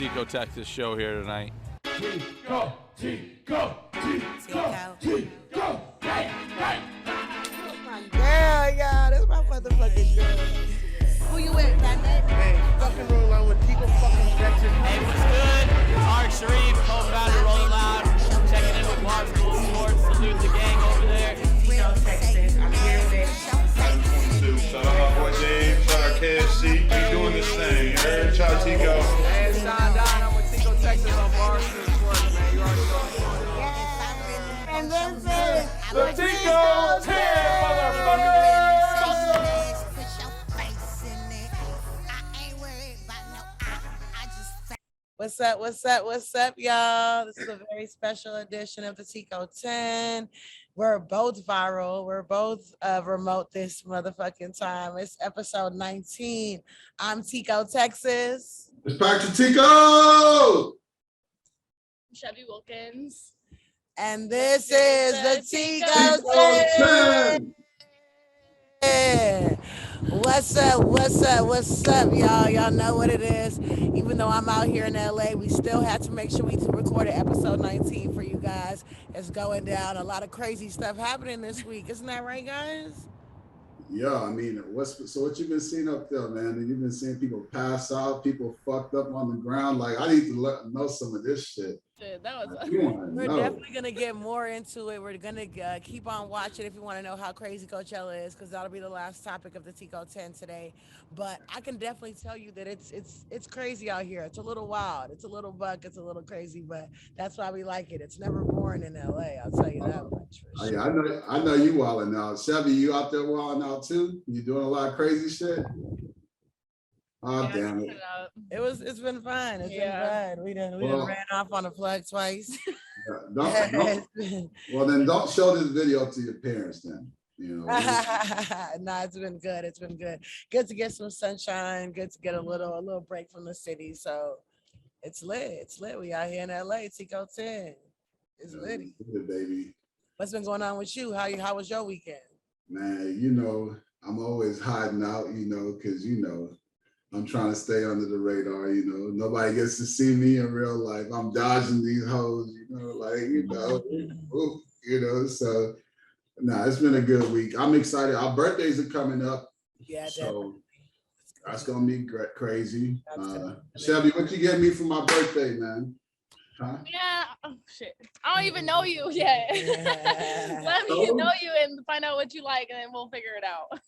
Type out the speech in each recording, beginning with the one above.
Tiko, Texas show here tonight. Tiko. Hey. Girl, y'all, that's my motherfucking girl. Who you with, Patric? Hey, fucking rolling along with Tiko fucking Texas. Hey, what's good? Tarek Sharif, co-founder Rolling Loud, checking in with Barstool Sports. Salute the gang over there. Tiko, Texas. I'm here with Shout out my boy Dave, shout out KFC. We doing this thing. Shout out Tiko. Hey, it's Sean Don. I'm with Tiko, Texas on Barstool Sports, man. You already know. And this is The Tiko 10, motherfucker. What's up, y'all? This is a very special edition of the Tiko 10. We're both viral. We're both remote this motherfucking time. It's episode 19. I'm Tiko, Texas. It's Patric Tiko. Chevy Wilkins. And this is the Tiko 10. What's up, y'all? Y'all know what it is. Even though I'm out here in LA, we still had to make sure we recorded episode 19 for you guys. It's going down. A lot of crazy stuff happening this week. Isn't that right, guys? Yeah, I mean, what you been seeing up there, man? You've been seeing people pass out, people fucked up on the ground. Like, I need to know some of this shit. That was We're definitely going to get more into it. We're going to keep on watching if you want to know how crazy Coachella is, because that'll be the last topic of the Tiko 10 today. But I can definitely tell you that it's crazy out here. It's a little wild. It's a little buck. It's a little crazy, but that's why we like it. It's never boring in LA. I'll tell you that much. For sure. Yeah, I know you wilding out. Chevy, you out there wilding out too? You doing a lot of crazy shit? Oh, damn it. It's been fun. It's been fun. We done ran off on a plug twice. Well, then don't show this video to your parents then. You know. Nah, it's been good. It's been good. Good to get some sunshine. Good to get a little break from the city. So it's lit. It's lit. We out here in LA. Tiko 10. It's lit. Baby. What's been going on with you? How was your weekend? Man, you know, I'm always hiding out, you know, because, you know, I'm trying to stay under the radar, you know. Nobody gets to see me in real life. I'm dodging these hoes, you know, like, you know, so, nah, it's been a good week. I'm excited. Our birthdays are coming up. Yeah, so definitely. that's going to be crazy. Shelby, what you get me for my birthday, man? Huh? Yeah. Oh shit. I don't even know you yet. Let me know you and find out what you like, and then we'll figure it out.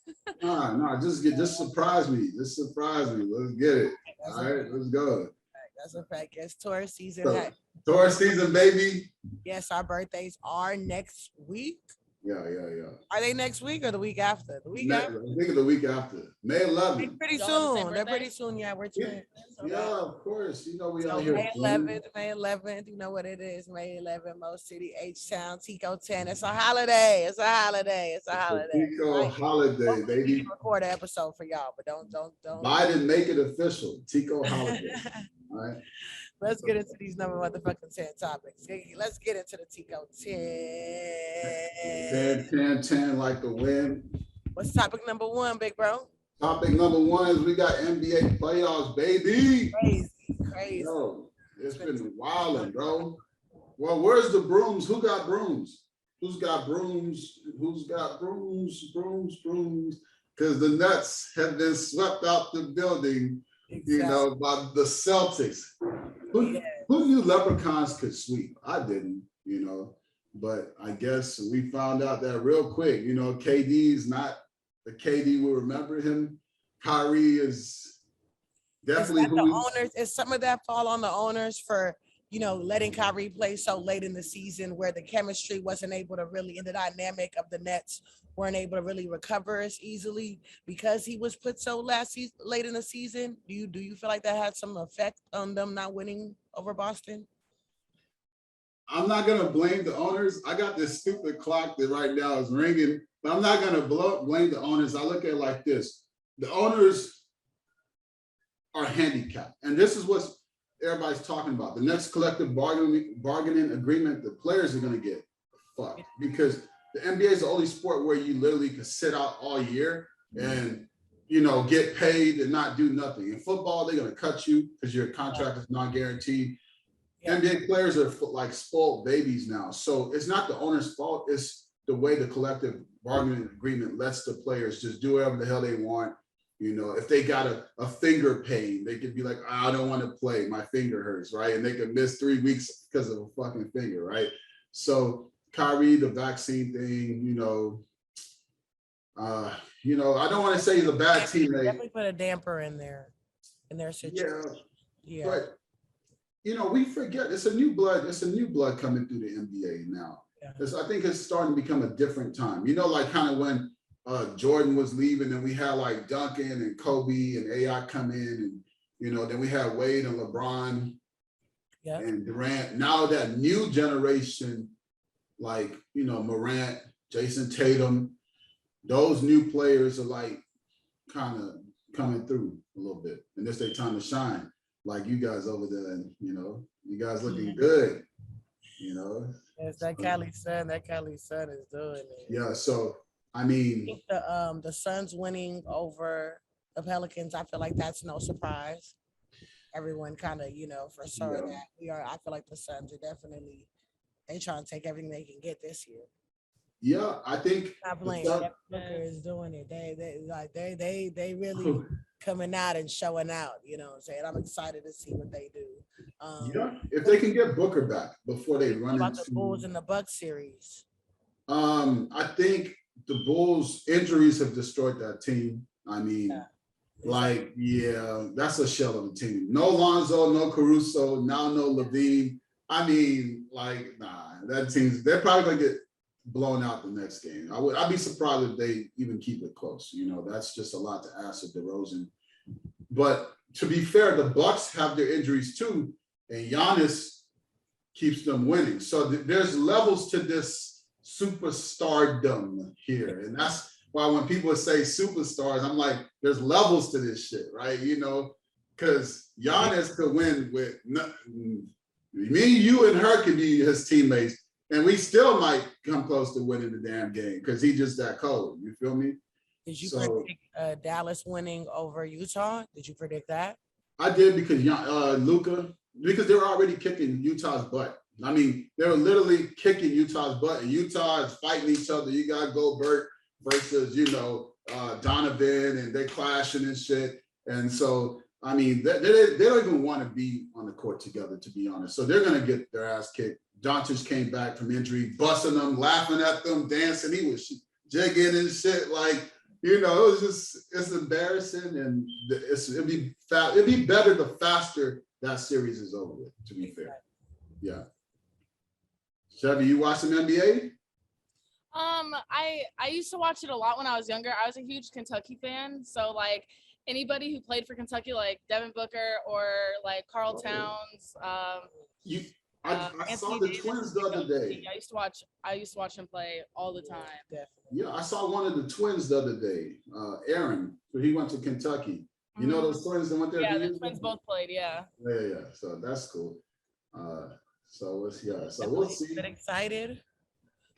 Nah, just surprise me. Just surprise me. Let's get it. All right, let's go. That's a fact. Yes, Taurus season. So, Taurus season, baby. Yes, our birthdays are next week. Yeah. Are they next week or the week after? The week after? I think of the week after. May 11th. Pretty soon. They're pretty soon. Yeah, we're twins. Yeah, of course. You know we out So here. May 11th. You know what it is. May 11th, Mo City, H-Town, Tiko 10. It's a holiday. It's a holiday. Tiko holiday, baby. Record an episode for y'all, but don't. Biden, make it official. Tiko holiday. All right. Let's get into these number motherfucking 10 topics. Let's get into the Tiko 10. 10 like the wind. What's topic number one, big bro? Topic number one is we got NBA playoffs, baby. Crazy. Yo, it's been wilding, bro. Well, where's the brooms? Who got brooms? Who's got brooms? Who's got brooms? Because the Nets have been swept out the building, you know, by the Celtics. Who knew leprechauns could sweep? I didn't, you know, but I guess we found out that real quick. You know, KD's not the KD we remember him. Kyrie is definitely the owners. Is some of that fall on the owners for, you know, letting Kyrie play so late in the season where the chemistry wasn't able to really, and the dynamic of the Nets weren't able to really recover as easily because he was put so late in the season? Do you feel like that had some effect on them not winning over Boston? I'm not gonna blame the owners. I got this stupid clock that right now is ringing, but I'm not gonna blame the owners. I look at it like this: the owners are handicapped, and this is what everybody's talking about. The next collective bargaining agreement the players are gonna get fucked because the NBA is the only sport where you literally can sit out all year, and get paid and not do nothing. In football, they're going to cut you because your contract is non-guaranteed. Yeah. NBA players are like spoiled babies now. So it's not the owner's fault. It's the way the collective bargaining agreement lets the players just do whatever the hell they want. If they got a finger pain, they could be like, I don't want to play. My finger hurts, right? And they could miss 3 weeks because of a fucking finger, right? So Kyrie, the vaccine thing, I don't want to say he's a bad teammate. Definitely put a damper in their situation. Yeah. But we forget it's a new blood. It's a new blood coming through the NBA now. Yeah. I think it's starting to become a different time. Like kind of when Jordan was leaving, and we had like Duncan and Kobe and AI come in, and then we had Wade and LeBron and Durant. Now that new generation, like Morant, Jason Tatum, those new players are like kind of coming through a little bit, and it's their time to shine. Like you guys over there, and you guys looking good. Yes, that Cali Sun is doing it. Yeah, so I think the Suns winning over the Pelicans, I feel like that's no surprise. Everyone kind of, for sure that I feel like the Suns are definitely, they trying to take everything they can get this year. Yeah, I think not playing. Booker is doing it. They really coming out and showing out. You know what I'm saying? I'm excited to see what they do. If they can get Booker back before they run into the Bulls and the Bucks series. I think the Bulls injuries have destroyed that team. I mean, that's a shell of a team. No Lonzo, no Caruso, now no Levine. I mean, that team's, they're probably gonna get blown out the next game. I'd be surprised if they even keep it close. That's just a lot to ask of DeRozan. But to be fair, the Bucks have their injuries too, and Giannis keeps them winning. So there's levels to this superstardom here, and that's why when people say superstars, I'm like, there's levels to this shit, right? Because Giannis could win with me, you, and her could be his teammates. And we still might come close to winning the damn game because he's just that cold. You feel me? Did you predict Dallas winning over Utah? Did you predict that? I did because Luka, because they were already kicking Utah's butt. I mean, they were literally kicking Utah's butt, and Utah is fighting each other. You got Gobert versus, Donovan, and they clashing and shit. And so, I mean, they don't even want to be on the court together, to be honest. So they're going to get their ass kicked. Doncic came back from injury, busting them, laughing at them, dancing. He was jigging and shit. It was just, it's embarrassing, and it'd be better the faster that series is over with, to be fair. Yeah. Chevy, you watch some NBA? I used to watch it a lot when I was younger. I was a huge Kentucky fan. So anybody who played for Kentucky, like Devin Booker or like Carl Towns, I saw the Twins the other day. I used to watch him play all the time. Definitely. Yeah, I saw one of the Twins the other day. Aaron, he went to Kentucky. You know those Twins that went there? Yeah, the Twins both played. Yeah. Yeah. So that's cool. So we'll see. Been excited.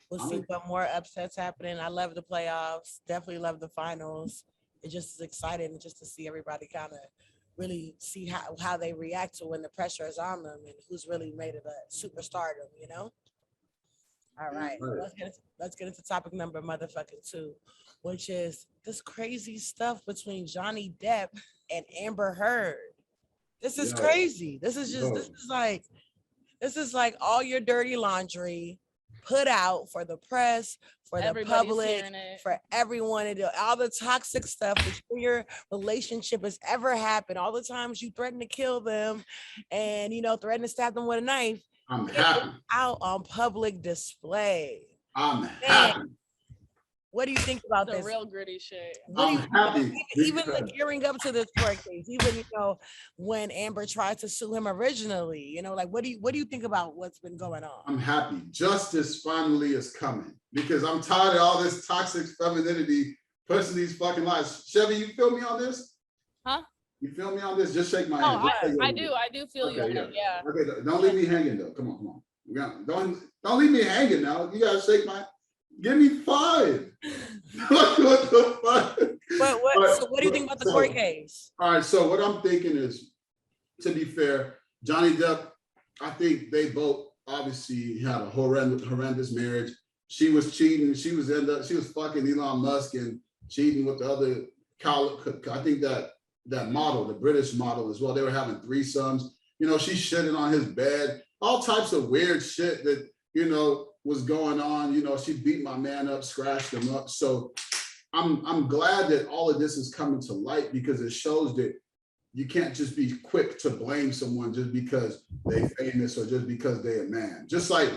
We'll see what more upsets happening. I love the playoffs. Definitely love the finals. It just is exciting just to see everybody kind of really see how they react to when the pressure is on them and who's really made it a superstardom, All right. Let's get into topic number motherfucking 2, which is this crazy stuff between Johnny Depp and Amber Heard. This is crazy. This is like all your dirty laundry put out for the press, for the public, for everyone to do, all the toxic stuff that your relationship has ever happened, all the times you threaten to kill them and, threaten to stab them with a knife. I'm happy. Out on public display. I'm happy. What do you think about this? The real gritty shit. I'm happy. Even gearing up to this court case, even when Amber tried to sue him originally, what do you think about what's been going on? I'm happy. Justice finally is coming because I'm tired of all this toxic femininity pushing these fucking lies. Chevy, you feel me on this? Huh? You feel me on this? Just shake my hand. I do feel you. Yeah. Okay, don't leave me hanging though. Come on. Don't leave me hanging now. You gotta shake my. Give me 5. What the fuck? So what do you think about the court case? All right, so what I'm thinking is, to be fair, Johnny Depp, I think they both obviously had a horrendous marriage. She was cheating. She was fucking Elon Musk and cheating with the other. I think that model, the British model as well. They were having threesomes. You know, she shitting on his bed. All types of weird shit that, you know, was going on. You know, she beat my man up, scratched him up. So I'm glad that all of this is coming to light, because it shows that you can't just be quick to blame someone just because they famous or just because they a man. Just like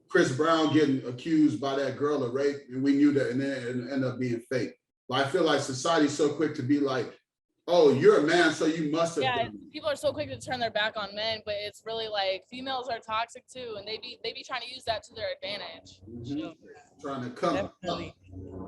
Chris Brown getting accused by that girl of rape, and we knew that, and then it ended up being fake. But I feel like society's so quick to be like, oh, you're a man, so you must have done it. People are so quick to turn their back on men, but it's really like females are toxic too, and they be trying to use that to their advantage. Mm-hmm. Trying to come up,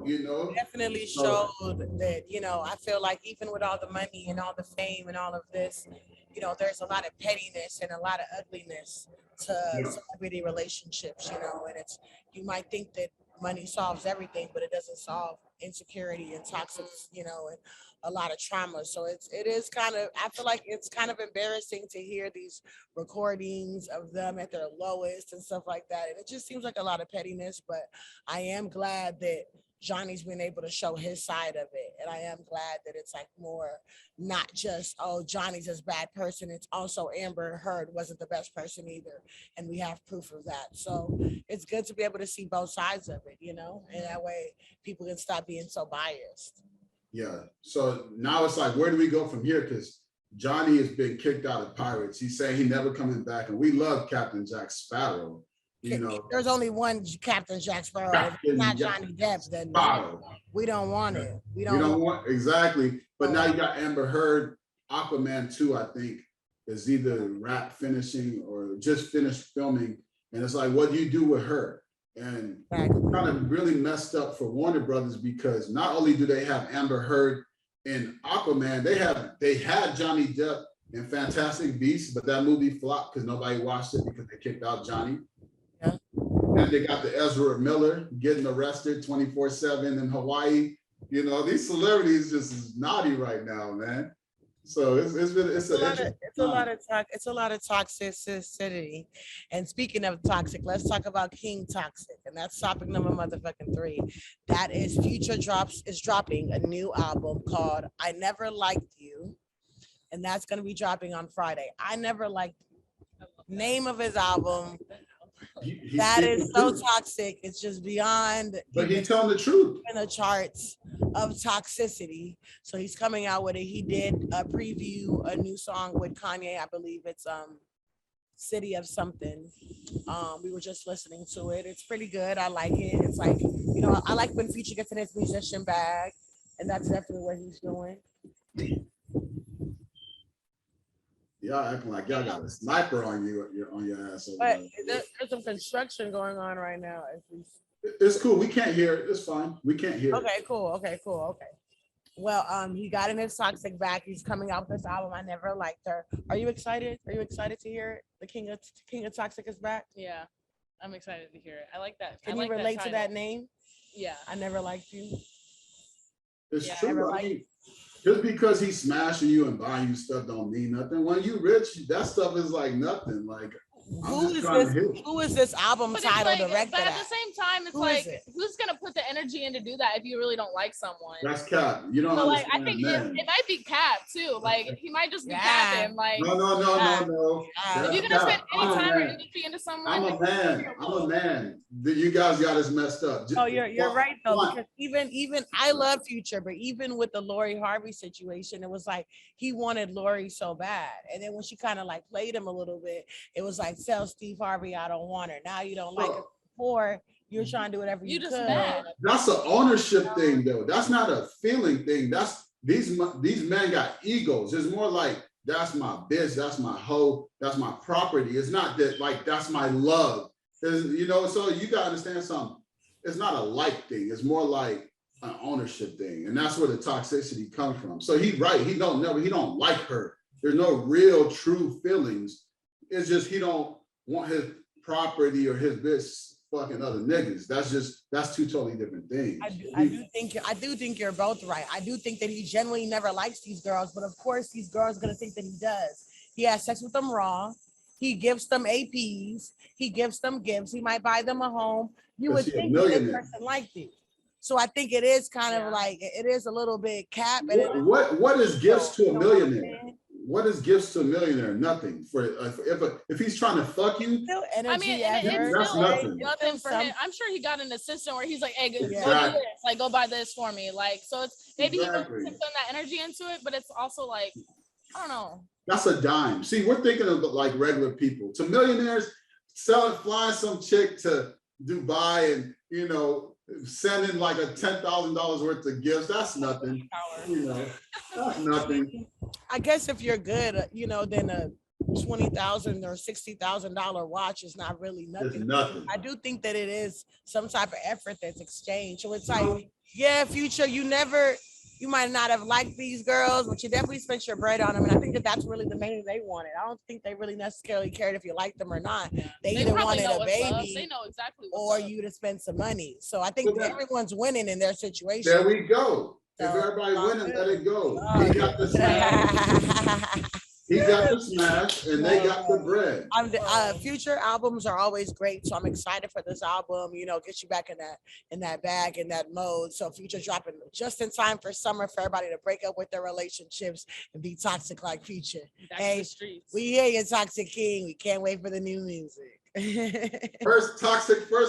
you know. Definitely showed that, you know, I feel like even with all the money and all the fame and all of this, you know, there's a lot of pettiness and a lot of ugliness to celebrity relationships, you know, and it's, you might think that money solves everything, but it doesn't solve insecurity and toxic, you know, and a lot of trauma. So it is kind of, I feel like it's kind of embarrassing to hear these recordings of them at their lowest and stuff like that. And it just seems like a lot of pettiness, but I am glad that Johnny's been able to show his side of it. And I am glad that it's like more, not just, oh, Johnny's this bad person. It's also Amber Heard wasn't the best person either. And we have proof of that. So it's good to be able to see both sides of it, you know, and that way people can stop being so biased. Yeah. So now it's like, where do we go from here? Because Johnny has been kicked out of Pirates. He's saying he never coming back. And we love Captain Jack Sparrow. You know, there's only one Captain Jack Sparrow. If it's not Johnny Depp, then we don't want it. We don't want exactly. But now you got Amber Heard. Aquaman 2, I think, is either wrap finishing or just finished filming. And it's like, what do you do with her? And kind of really messed up for Warner Brothers, because not only do they have Amber Heard in Aquaman, they had Johnny Depp in Fantastic Beasts, but that movie flopped because nobody watched it because they kicked out Johnny. Yeah. And they got the Ezra Miller getting arrested 24/7 in Hawaii. You know, these celebrities just is naughty right now, man. So it's a lot of toxicity. And speaking of toxic, let's talk about King Toxic, and that's topic number motherfucking 3. That is Future is dropping a new album called I Never Liked You, and that's gonna be dropping on Friday. I Never Liked You. Name of his album. That is so toxic. It's just beyond. But he's telling the truth. In the charts of toxicity. So he's coming out with it. He did a preview, a new song with Kanye. I believe it's City of Something. We were just listening to it. It's pretty good. I like it. It's like, you know, I like when Future gets in his musician bag, and that's definitely what he's doing. Y'all acting like y'all got a sniper on your ass. But there's some construction going on right now. It's cool. We can't hear it. It's fine. We can't hear it. Okay, cool. Okay. Well, he got in his toxic back. He's coming out with this album. I Never Liked Her. Are you excited? Are you excited to hear it? The King of Toxic is back? Yeah, I'm excited to hear it. I like that. Can you relate to that name? Yeah. I Never Liked You. It's true. I mean, just because he's smashing you and buying you stuff don't mean nothing. When you rich, that stuff is like nothing. Like, who is this album title directed But at the same time, it's who's gonna put the energy in to do that if you really don't like someone? That's Cap. You don't so understand. I think it might be Cap too. Like he might just be capping. Like no. If you're gonna spend any time or energy into someone, I'm a man. You guys got us messed up. Oh, you're right though, because even I love Future, but even with the Lori Harvey situation, it was like he wanted Lori so bad, and then when she kind of like played him a little bit, it was like, tell Steve Harvey I don't want her. Now you don't like her. Before you're trying to do whatever you just could. mad. That's an ownership thing though. That's not a feeling thing. That's these men got egos. It's more like, that's my bitch, that's my hoe, that's my property. It's not that like that's my love. You know, so you gotta understand something. It's not a like thing. It's more like an ownership thing, and that's where the toxicity comes from. So he don't like her. There's no real true feelings. It's just he don't want his property or his bitch fucking other niggas. That's two totally different things. I do think you're both right. I do think that he genuinely never likes these girls, but of course these girls are gonna think that he does. He has sex with them raw. He gives them APs. He gives them gifts. He might buy them a home. You would think that this person liked it. So I think it is kind of like it is a little bit cap. What is gifts to a millionaire? What is gifts to a millionaire? Nothing. If he's trying to fuck you, I mean, that's nothing. Nothing for him. I'm sure he got an assistant where he's like, "Hey, go do this. Like, go buy this for me." Like, so it's maybe he wants to put that energy into it, but it's also like, I don't know. That's a dime. See, we're thinking of like regular people. To millionaires, flying some chick to Dubai and sending like a $10,000 worth of gifts. That's nothing. That's nothing. I guess if you're good, then a $20,000 or $60,000 watch is not really nothing. It's nothing. I do think that it is some type of effort that's exchanged. So it's like, yeah, Future, you might not have liked these girls, but you definitely spent your bread on them. And I think that that's really the main thing they wanted. I don't think they really necessarily cared if you liked them or not. They either wanted a baby they know exactly or you to spend some money. So I think everyone's winning in their situation. There we go. If everybody winning, let it go. He got the smash. He got the smash, and they got the bread. Future albums are always great, so I'm excited for this album. Get you back in that bag, in that mode. So Future dropping just in time for summer for everybody to break up with their relationships and be toxic like Future. Hey, we hear you, Toxic King. We can't wait for the new music. First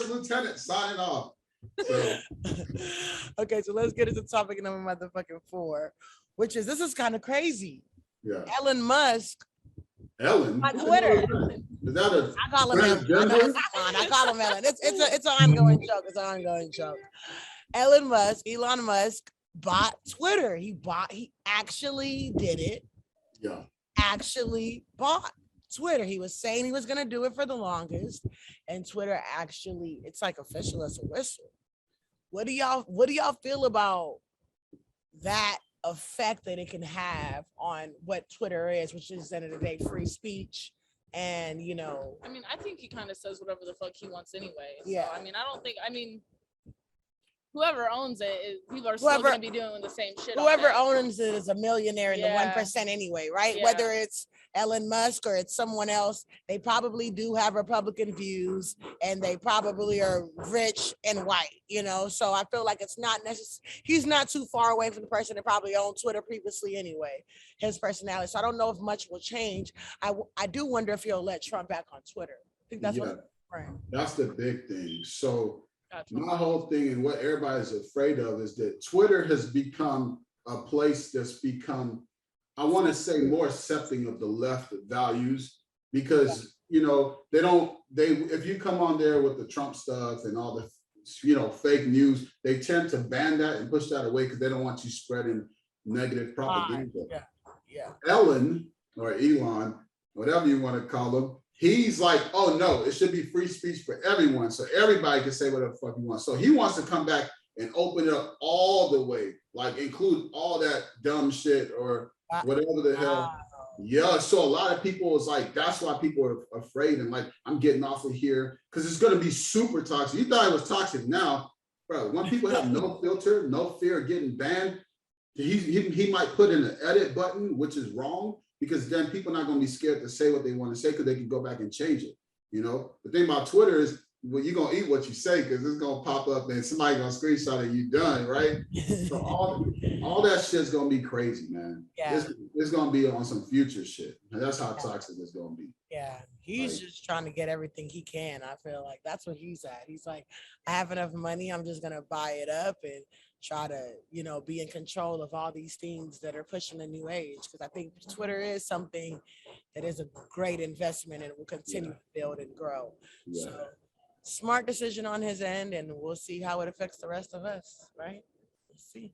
lieutenant signing off. So. Okay, so let's get into topic number motherfucking 4, which is this is kind of crazy. Yeah. Elon Musk. Ellen? On Twitter. Is that a I call him Ellen. I call him Ellen. It's an ongoing joke. It's an ongoing joke. Elon Musk bought Twitter. He actually did it. Yeah. Actually bought Twitter. He was saying he was gonna do it for the longest, and Twitter actually, it's like official as a whistle. What do y'all feel about that effect that it can have on what Twitter is, which is at the end of the day free speech? And I mean, I think he kind of says whatever the fuck he wants anyway. Yeah. So, I mean, whoever owns it, people are still going to be doing the same shit. Whoever owns it is a millionaire in the 1% anyway, right? Yeah. Whether it's Elon Musk or it's someone else, they probably do have Republican views and they probably are rich and white, So I feel like it's not necessary. He's not too far away from the person that probably owned Twitter previously anyway, his personality. So I don't know if much will change. I do wonder if he'll let Trump back on Twitter. I think that's that's the big thing. So my whole thing and what everybody's afraid of is that Twitter has become a place that's become, I want to say, more accepting of the left values because, if you come on there with the Trump stuff and all the, fake news, they tend to ban that and push that away because they don't want you spreading negative propaganda. Yeah. Elon or Elon, whatever you want to call him, he's like, oh no, it should be free speech for everyone. So everybody can say whatever the fuck he wants. So he wants to come back and open it up all the way, like include all that dumb shit or whatever the hell. Yeah. So a lot of people is like, that's why people are afraid and like, I'm getting off of here because it's going to be super toxic. You thought it was toxic now, bro. When people have no filter, no fear of getting banned, he might put in an edit button, which is wrong. Because then people are not going to be scared to say what they want to say because they can go back and change it. The thing about Twitter is, well, you're going to eat what you say because it's going to pop up and somebody's going to screenshot it, you done, right? So all that shit's going to be crazy, man. Yeah. It's going to be on some future shit. And that's how toxic it's going to be. Yeah. He's just trying to get everything he can. I feel like that's what he's at. He's like, I have enough money. I'm just going to buy it up and try to, be in control of all these things that are pushing the new age. Because I think Twitter is something that is a great investment and will continue to build and grow. Yeah. So smart decision on his end, and we'll see how it affects the rest of us, right? We'll see.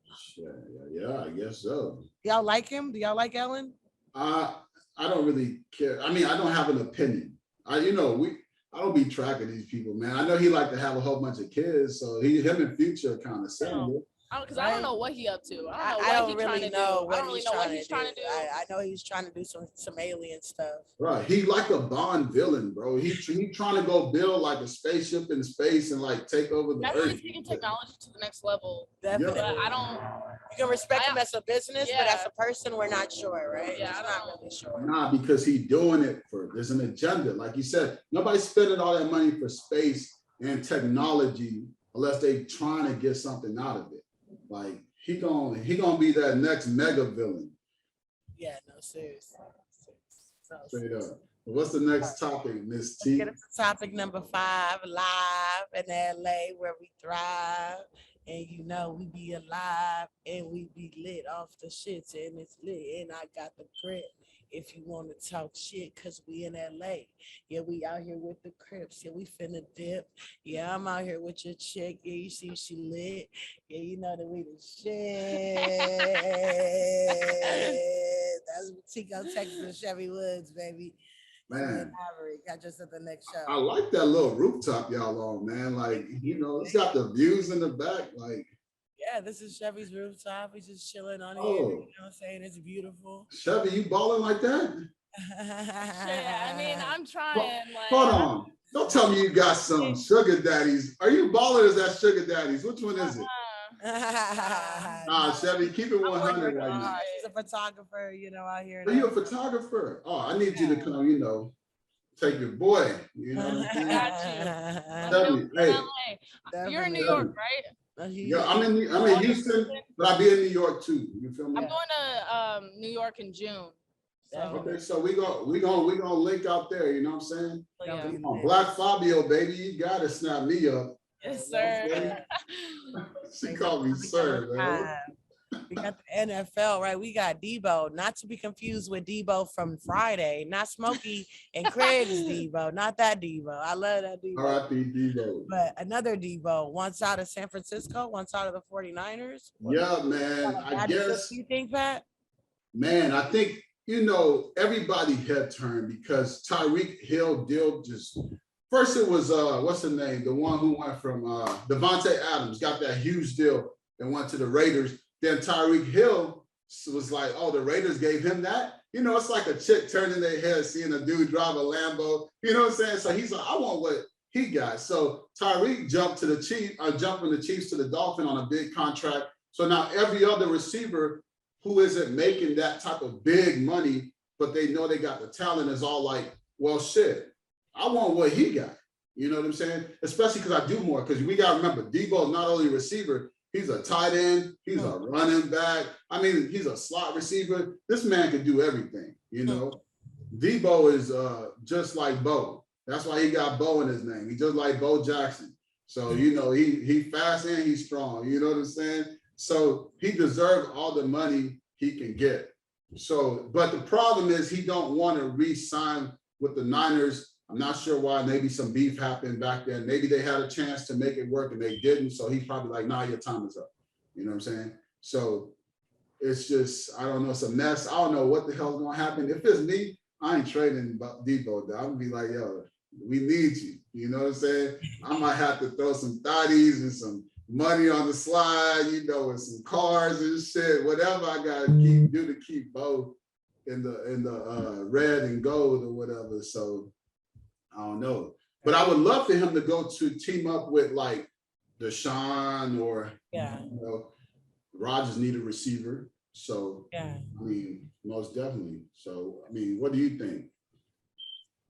Yeah, I guess so. Y'all like him? Do y'all like Ellen? I don't really care. I mean, I don't have an opinion. I don't be tracking these people, man. I know he like to have a whole bunch of kids, so him and Future kind of similar. Because I don't know what he up to. I don't really know what he's trying to do. I know he's trying to do some alien stuff. Right, he like a Bond villain, bro. He trying to go build like a spaceship in space and like take over the Definitely earth. taking technology to the next level. Definitely. But I don't. You can respect him as a business, but as a person, we're not sure, right? Yeah, I'm not really sure. Nah, because he's doing it there's an agenda. Like you said, nobody's spending all that money for space and technology unless they trying to get something out of it. Like he gonna be that next mega villain. Yeah, no, seriously. Straight up. What's the next topic, Miss T? Let's get into topic number 5, live in LA where we thrive. And you know we be alive and we be lit off the shits and it's lit and I got the grip. If you want to talk shit, cause we in LA. Yeah, we out here with the Crips. Yeah, we finna dip. Yeah, I'm out here with your chick. Yeah, you see she lit. Yeah, you know that we the shit. That's Tiko, Texas, and Chevy Woods, baby. Man, I just at the next show. I like that little rooftop y'all on, man. Like, you know, it's got the views in the back. Like, yeah, this is Chevy's rooftop. He's just chilling on here. Oh. You know what I'm saying? It's beautiful. Chevy, you balling like that? Yeah, I mean, I'm trying. Like, Hold on. Don't tell me you got some sugar daddies. Are you balling or is that sugar daddies? Which one is it? Chevy, keep it 100 right now. She's a photographer, you know, out here. Are you a photographer? Oh, I need you to come, you know, take your boy. You know what I'm I saying? got Chevy, you. hey, You're in New York, right? yeah, I'm in Houston, but I'll be in New York too. You feel me? I'm going to New York in June. So. Okay, so we gonna link out there. You know what I'm saying? Yeah. Come on, Black Fabio, baby, you gotta snap me up. Yes, sir. She called me sir, man. We got the NFL, right? We got Debo, not to be confused with Debo from Friday, not Smokey and Craig's Debo, not that Debo. I love that Debo. R.I.P. Debo. But another Debo, once out of San Francisco, once out of the 49ers. Yeah, man. I guess. You think, Pat? Man, I think, you know, everybody head turned because Tyreek Hill deal just. First, it was what's the name? The one who went from Devontae Adams got that huge deal and went to the Raiders. Then Tyreek Hill was like, oh, the Raiders gave him that. You know, it's like a chick turning their head, seeing a dude drive a Lambo. You know what I'm saying? So he's like, I want what he got. So Tyreek jumped from the Chiefs to the Dolphins on a big contract. So now every other receiver who isn't making that type of big money, but they know they got the talent is all like, well, shit. I want what he got. You know what I'm saying? Especially because I do more. Because we got to remember, Debo is not only a receiver, he's a tight end, he's a running back. I mean, he's a slot receiver. This man can do everything, you know? Debo is just like Bo. That's why he got Bo in his name. He's just like Bo Jackson. So, you know, he fast and he's strong. You know what I'm saying? So he deserves all the money he can get. So, but the problem is he don't want to re-sign with the Niners. I'm not sure why. Maybe some beef happened back then. Maybe they had a chance to make it work and they didn't. So he's probably like, nah, your time is up. You know what I'm saying? So it's just, I don't know. It's a mess. I don't know what the hell's going to happen. If it's me, I ain't trading Debo. I'm going to be like, yo, we need you. You know what I'm saying? I might have to throw some thotties and some money on the slide, you know, and some cars and shit, whatever I got to do to keep Bo in the red and gold or whatever. So I don't know, but I would love for him to go to team up with like Deshaun or you know, Rodgers need a receiver. So I mean, most definitely. So I mean, what do you think?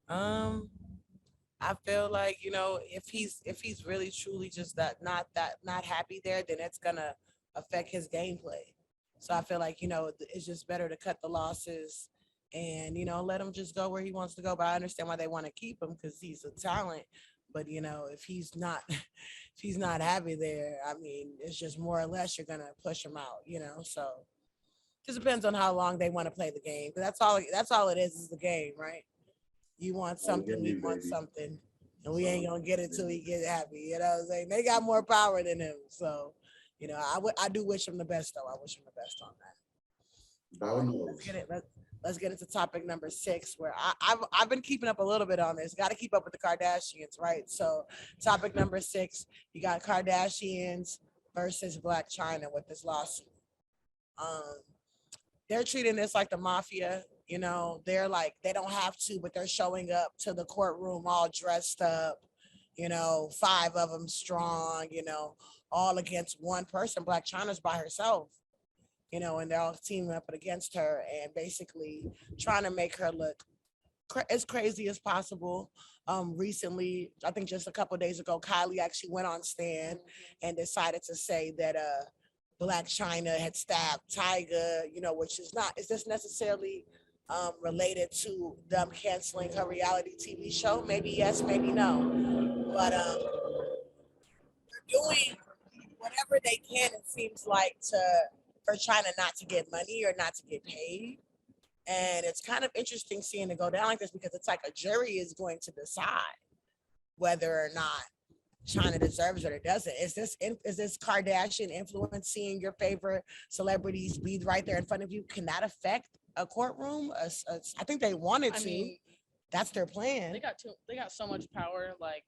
I feel like, you know, if he's really truly just not happy there, then it's gonna affect his gameplay. So I feel like, you know, it's just better to cut the losses and, you know, let him just go where he wants to go. But I understand why they want to keep him because he's a talent. But, you know, if he's not happy there, I mean, it's just more or less you're gonna push him out, you know. So just depends on how long they want to play the game. But that's all it is the game, right? You want something, we want something, and we ain't gonna get it till he get happy. You know what I'm saying? They got more power than him, so you know I do wish him the best though. I wish him the best on that. Let's get into topic number 6, where I've been keeping up a little bit on this. Got to keep up with the Kardashians, right? So topic number 6, you got Kardashians versus Black China with this lawsuit. Um, they're treating this like the mafia. You know, they're like, they don't have to, but they're showing up to the courtroom all dressed up, you know, 5 of them strong, you know, all against one person. Black China's by herself, you know, and they're all teaming up against her and basically trying to make her look as crazy as possible. Recently, I think just a couple of days ago, Kylie actually went on stand and decided to say that Black China had stabbed Tyga, you know, which is not, is this necessarily related to them canceling her reality TV show? Maybe yes, maybe no. But they're doing whatever they can, it seems like, to for China not to get money or not to get paid. And it's kind of interesting seeing it go down like this because it's like a jury is going to decide whether or not China deserves it or doesn't. Is this Kardashian influencing your favorite celebrities be right there in front of you? Can that affect a courtroom? I think they wanted to. I mean, that's their plan. They got so much power. Like,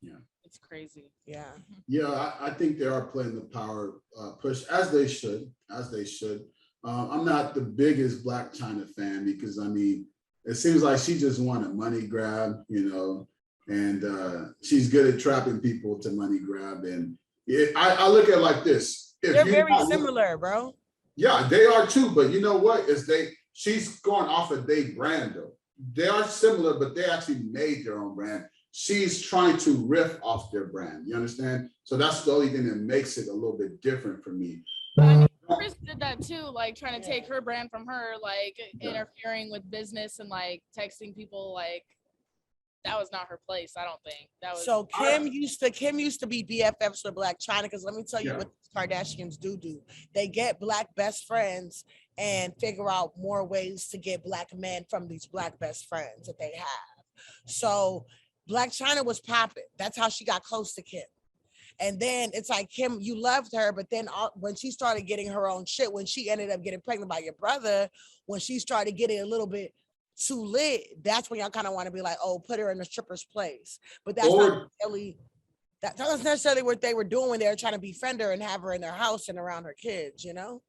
Yeah. It's crazy. Yeah. Yeah, I think they are playing the power push as they should, I'm not the biggest Black China fan because I mean, it seems like she just want a money grab, you know, and she's good at trapping people to money grab. And I look at it like this. They're very similar, bro. Yeah, they are too. But you know what? She's going off of their brand though. They are similar, but they actually made their own brand. She's trying to riff off their brand. You understand? So that's the only thing that makes it a little bit different for me. Chris did that too, like trying to take her brand from her, like interfering with business and like texting people. Like that was not her place. I don't think that was. So Kim used to be BFFs with Black China because let me tell you what the Kardashians do. They get Black best friends and figure out more ways to get Black men from these Black best friends that they have. So Black China was popping. That's how she got close to Kim. And then it's like, Kim, you loved her, but then when she started getting her own shit, when she ended up getting pregnant by your brother, when she started getting a little bit too lit, that's when y'all kind of want to be like, oh, put her in a stripper's place. But that's not really, that's not necessarily what they were doing when they were trying to befriend her and have her in their house and around her kids, you know?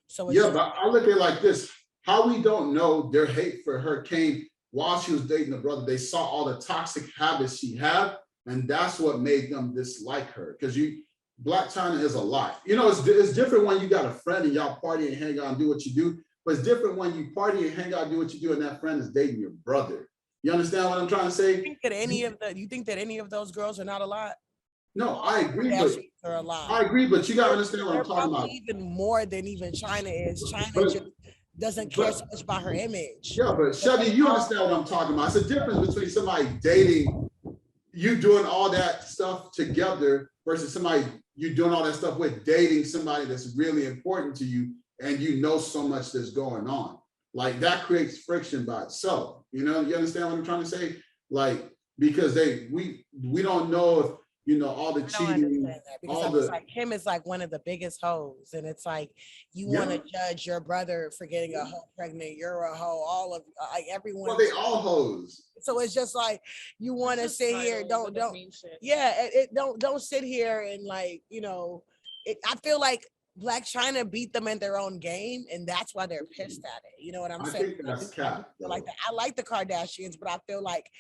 So it's but I look at it like this. How we don't know their hate for her came while she was dating the brother. They saw all the toxic habits she had. And that's what made them dislike her. Because Black China is a lot. You know, it's different when you got a friend and y'all party and hang out and do what you do. But it's different when you party and hang out and do what you do and that friend is dating your brother. You understand what I'm trying to say? You think that any of those girls are not a lot? No, I agree. They're a lot. I agree, but you gotta understand what I'm talking about. Even more than even China is. China just doesn't care so much about her image. Yeah, but Shelby, you understand what I'm talking about. It's a difference between somebody dating, you doing all that stuff together versus somebody you doing all that stuff with, dating somebody that's really important to you and you know so much that's going on. Like that creates friction by itself. You know, you understand what I'm trying to say? Like, because we don't know if, you know, all the cheating, all the like Kim is like one of the biggest hoes, and it's like you want to judge your brother for getting a hoe pregnant. You're a hoe. All of like everyone. Well, they all hoes. So it's just like you want to sit here. Don't sit here and like, you know. I feel like Black China beat them in their own game, and that's why they're pissed at it. You know what I'm saying? I think that's cap. I like the Kardashians, but I feel like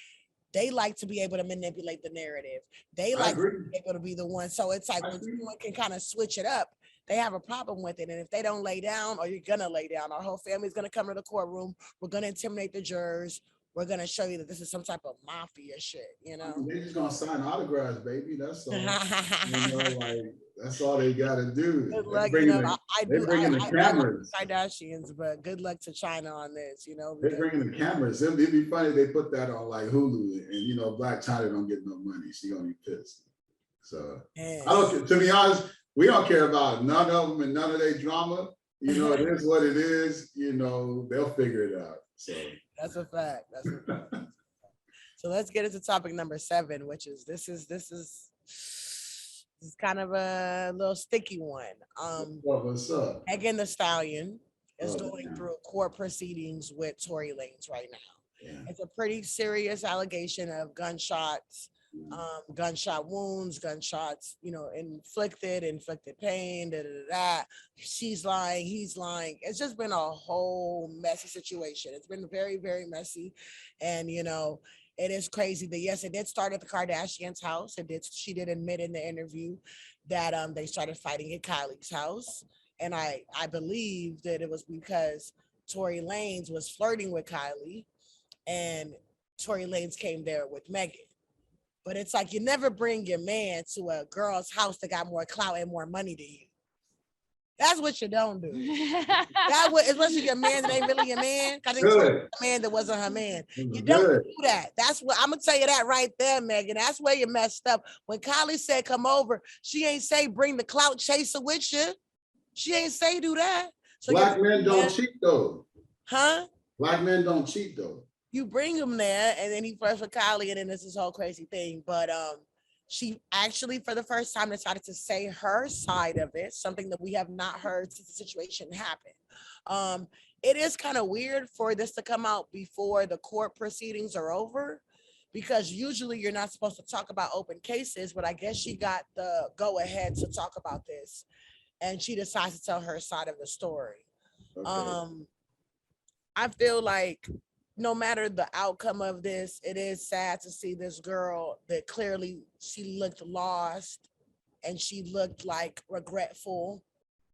they like to be able to manipulate the narrative. They like to be able to be the one. So it's like when someone can kind of switch it up, they have a problem with it. And if they don't lay down, or you're gonna lay down, our whole family's gonna come to the courtroom. We're gonna intimidate the jurors. We're gonna show you that this is some type of mafia shit, you know? They're just gonna sign autographs, baby. That's all. You know, like that's all they gotta do. Good luck, they're bringing the cameras. Kardashians, but good luck to China on this, you know? They're bringing the cameras. It'd be funny if they put that on like Hulu, and you know, Black China don't get no money. She gonna be pissed. So I don't. To be honest, we don't care about none of them and none of their drama. You know, it is what it is. You know, they'll figure it out. So that's a fact. That's a fact. So let's get into topic number 7, which is this is kind of a little sticky one. What's up? Megan Thee Stallion is going through court proceedings with Tory Lanez right now. Yeah. It's a pretty serious allegation of gunshots gunshot wounds, gunshots, inflicted pain, da, da, da, da. She's lying, he's lying. It's just been a whole messy situation. It's been very, very messy. And, it is crazy that, yes, it did start at the Kardashians' house. She did admit in the interview that they started fighting at Kylie's house. And I believe that it was because Tory Lanez was flirting with Kylie and Tory Lanez came there with Megan. But it's like you never bring your man to a girl's house that got more clout and more money than you. That's what you don't do. Especially your man that ain't really your man. I think a man that wasn't her man. You don't do that. That's what I'm gonna tell you that right there, Megan. That's where you messed up. When Kylie said come over, she ain't say bring the clout chaser with you. She ain't say do that. So Black men don't cheat though. Huh? Black men don't cheat though. You bring him there, and then he flirts with Kylie, and then this whole crazy thing. But she actually, for the first time, decided to say her side of it, something that we have not heard since the situation happened. It is kind of weird for this to come out before the court proceedings are over, because usually you're not supposed to talk about open cases, but I guess she got the go-ahead to talk about this, and she decides to tell her side of the story. Okay. I feel like no matter the outcome of this, it is sad to see this girl that clearly she looked lost and she looked like regretful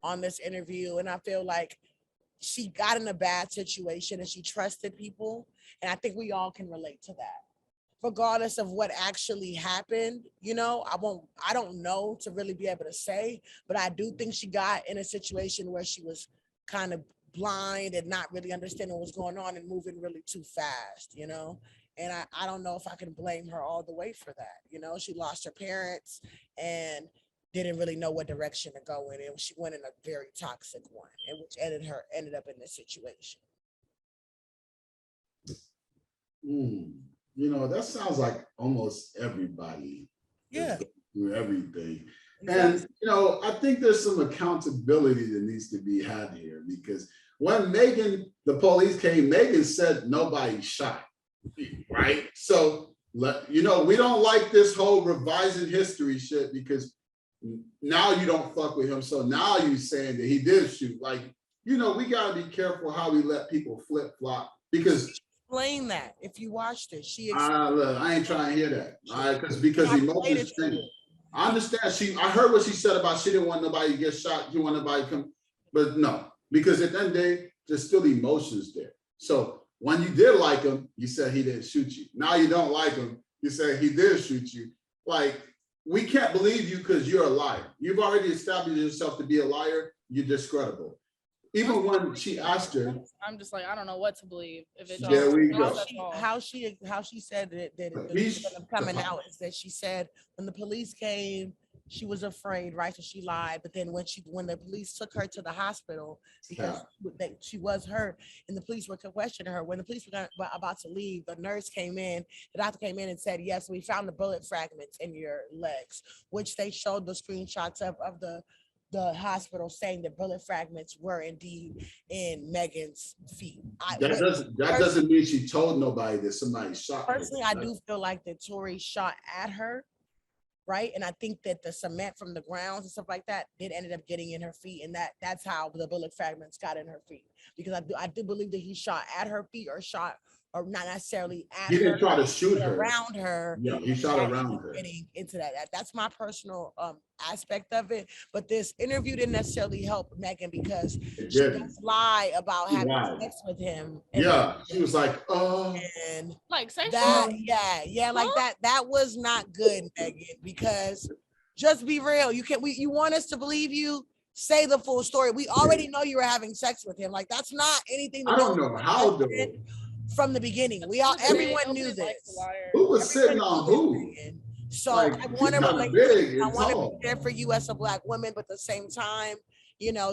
on this interview. And I feel like she got in a bad situation and she trusted people. And I think we all can relate to that. Regardless of what actually happened, I don't know to really be able to say, but I do think she got in a situation where she was kind of blind and not really understanding what's going on and moving really too fast, and I don't know if I can blame her all the way for that. She lost her parents and didn't really know what direction to go in, and she went in a very toxic one, and which ended up in this situation. That sounds like almost everybody through everything. Exactly. And, I think there's some accountability that needs to be had here, because when the police came, Megan said nobody shot, right? So, we don't like this whole revising history shit, because now you don't fuck with him. So now you saying that he did shoot. Like, we got to be careful how we let people flip flop, because explain that if you watched it. I ain't trying to hear that. Because emotions change. I understand. I heard what she said about she didn't want nobody to get shot. She want nobody to come, but no, because at the end of the day, there's still emotions there. So when you did like him, you said he didn't shoot you. Now you don't like him, you said he did shoot you. Like, we can't believe you because you're a liar. You've already established yourself to be a liar. You're discredible. Even when she asked her, I'm just like, I don't know what to believe. If it's there we go. How she said that it's coming out is that she said when the police came, she was afraid, right? So she lied. But then when the police took her to the hospital because she was hurt, and the police were questioning her. When the police were about to leave, the doctor came in and said, yes, we found the bullet fragments in your legs, which they showed the screenshots of the hospital saying the bullet fragments were indeed in Megan's feet. That doesn't mean she told nobody that somebody shot her. Personally, I do feel like that Tory shot at her, right? And I think that the cement from the grounds and stuff like that did ended up getting in her feet, and that's how the bullet fragments got in her feet. Because I do believe that he shot at her feet or not necessarily at her. He didn't try to shoot her. Around her. Yeah, he shot around her. Getting into that. That's my personal aspect of it. But this interview didn't necessarily help Megan because she does lie about having sex with him. She was like, and like sexual. Like that. That was not good, Megan. Because just be real. You want us to believe you? Say the full story. We already know you were having sex with him. Like, that's not anything. I don't know how though. From the beginning, everyone knew this. Who was sitting on who? So I want to be there for you as a Black woman, but at the same time,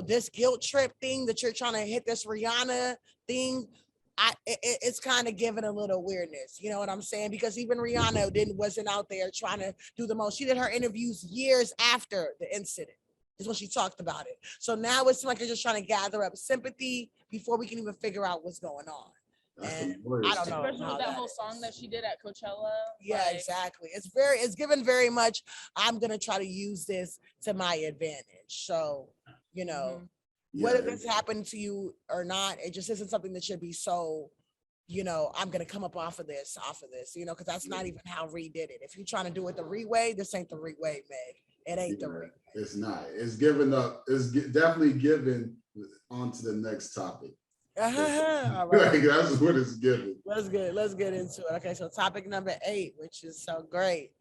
this guilt trip thing that you're trying to hit, this Rihanna thing, it's kind of giving a little weirdness. You know what I'm saying? Because even Rihanna wasn't out there trying to do the most. She did her interviews years after the incident. Is when she talked about it. So now it's like you're just trying to gather up sympathy before we can even figure out what's going on. That's And the worst. I don't know. Especially how with that that whole is. song that she did at Coachella. Yeah, like, exactly. It's given very much. I'm gonna try to use this to my advantage. So, whether this happened to you or not, it just isn't something that should be so. I'm gonna come up off of this, because that's not even how Ree did it. If you're trying to do it the Ree way, this ain't the Ree way, Meg. It ain't the Ree. It's not. It's given up. It's definitely given on to the next topic. All Like, right. that's what it's given. Let's get into it. Okay, so topic number 8, which is so great.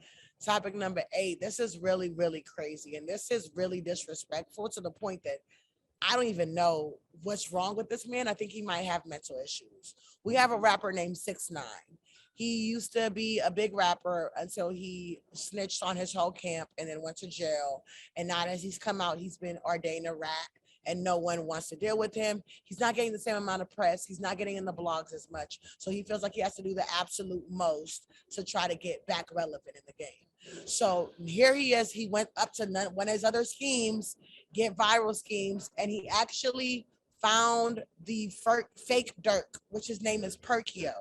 Topic number 8. This is really, really crazy, and this is really disrespectful to the point that I don't even know what's wrong with this man. I think he might have mental issues. We have a rapper named 6ix9ine. He used to be a big rapper until he snitched on his whole camp and then went to jail. And now as he's come out, he's been ordained a rat and no one wants to deal with him. He's not getting the same amount of press. He's not getting in the blogs as much. So he feels like he has to do the absolute most to try to get back relevant in the game. So here he is. He went up to one of his other schemes, get viral schemes, and he actually found the fake Dirk, which his name is Perkio,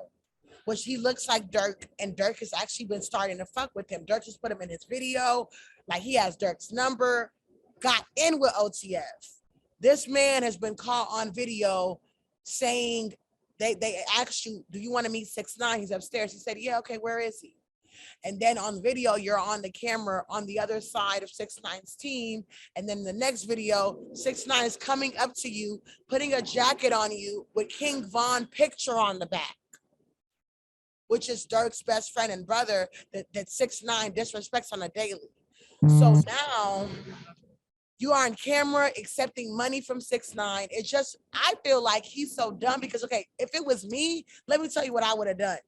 which he looks like Dirk, and Dirk has actually been starting to fuck with him. Dirk just put him in his video, like he has Dirk's number, got in with OTF. This man has been caught on video saying, they asked you, do you want to meet 6ix9ine? He's upstairs. He said, yeah, okay, where is he? And then on video, you're on the camera on the other side of 6ix9ine's team. And then the next video, 6ix9ine is coming up to you, putting a jacket on you with King Von picture on the back, which is Dirk's best friend and brother that 6ix9ine disrespects on a daily. So now you are on camera accepting money from 6ix9ine. It's just, I feel like he's so dumb because, okay, if it was me, let me tell you what I would have done.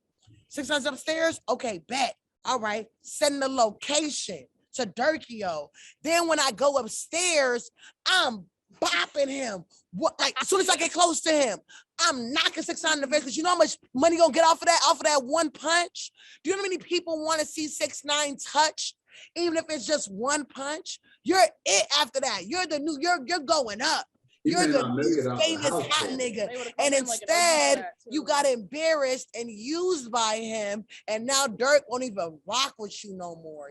6ix9ine's upstairs? Okay, bet. All right, send the location to Perkio. Then when I go upstairs, I'm bopping him. Like as soon as I get close to him, I'm knocking 6ix9ine in the face because you know how much money gonna get off of that one punch? Do you know how many people want to see 6ix9ine touched? Even if it's just one punch, you're it after that. You're going up. You're the new famous hot nigga. And instead, you got embarrassed and used by him. And now Dirk won't even rock with you no more,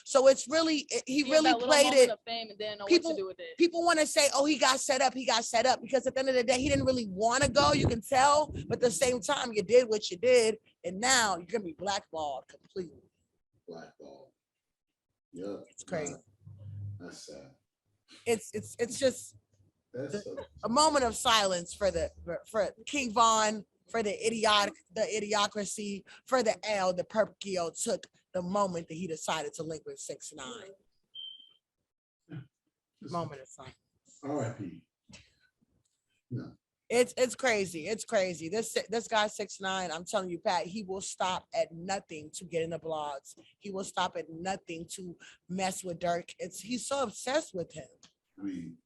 So it's really, he really played it. People want to say, oh, he got set up. Because at the end of the day, he didn't really want to go. You can tell. But at the same time, you did what you did. And now you're going to be blackballed completely. Blackballed. Yeah. It's crazy. That's sad. It's just a moment of silence for King Von, for the idiocracy, for the L that Perkio took the moment that he decided to link with 6ix9ine. Moment of silence. R.I.P. No. It's crazy. It's crazy. This guy 6ix9ine, I'm telling you, Pat, he will stop at nothing to get in the blogs. He will stop at nothing to mess with Dirk. He's so obsessed with him. I mean,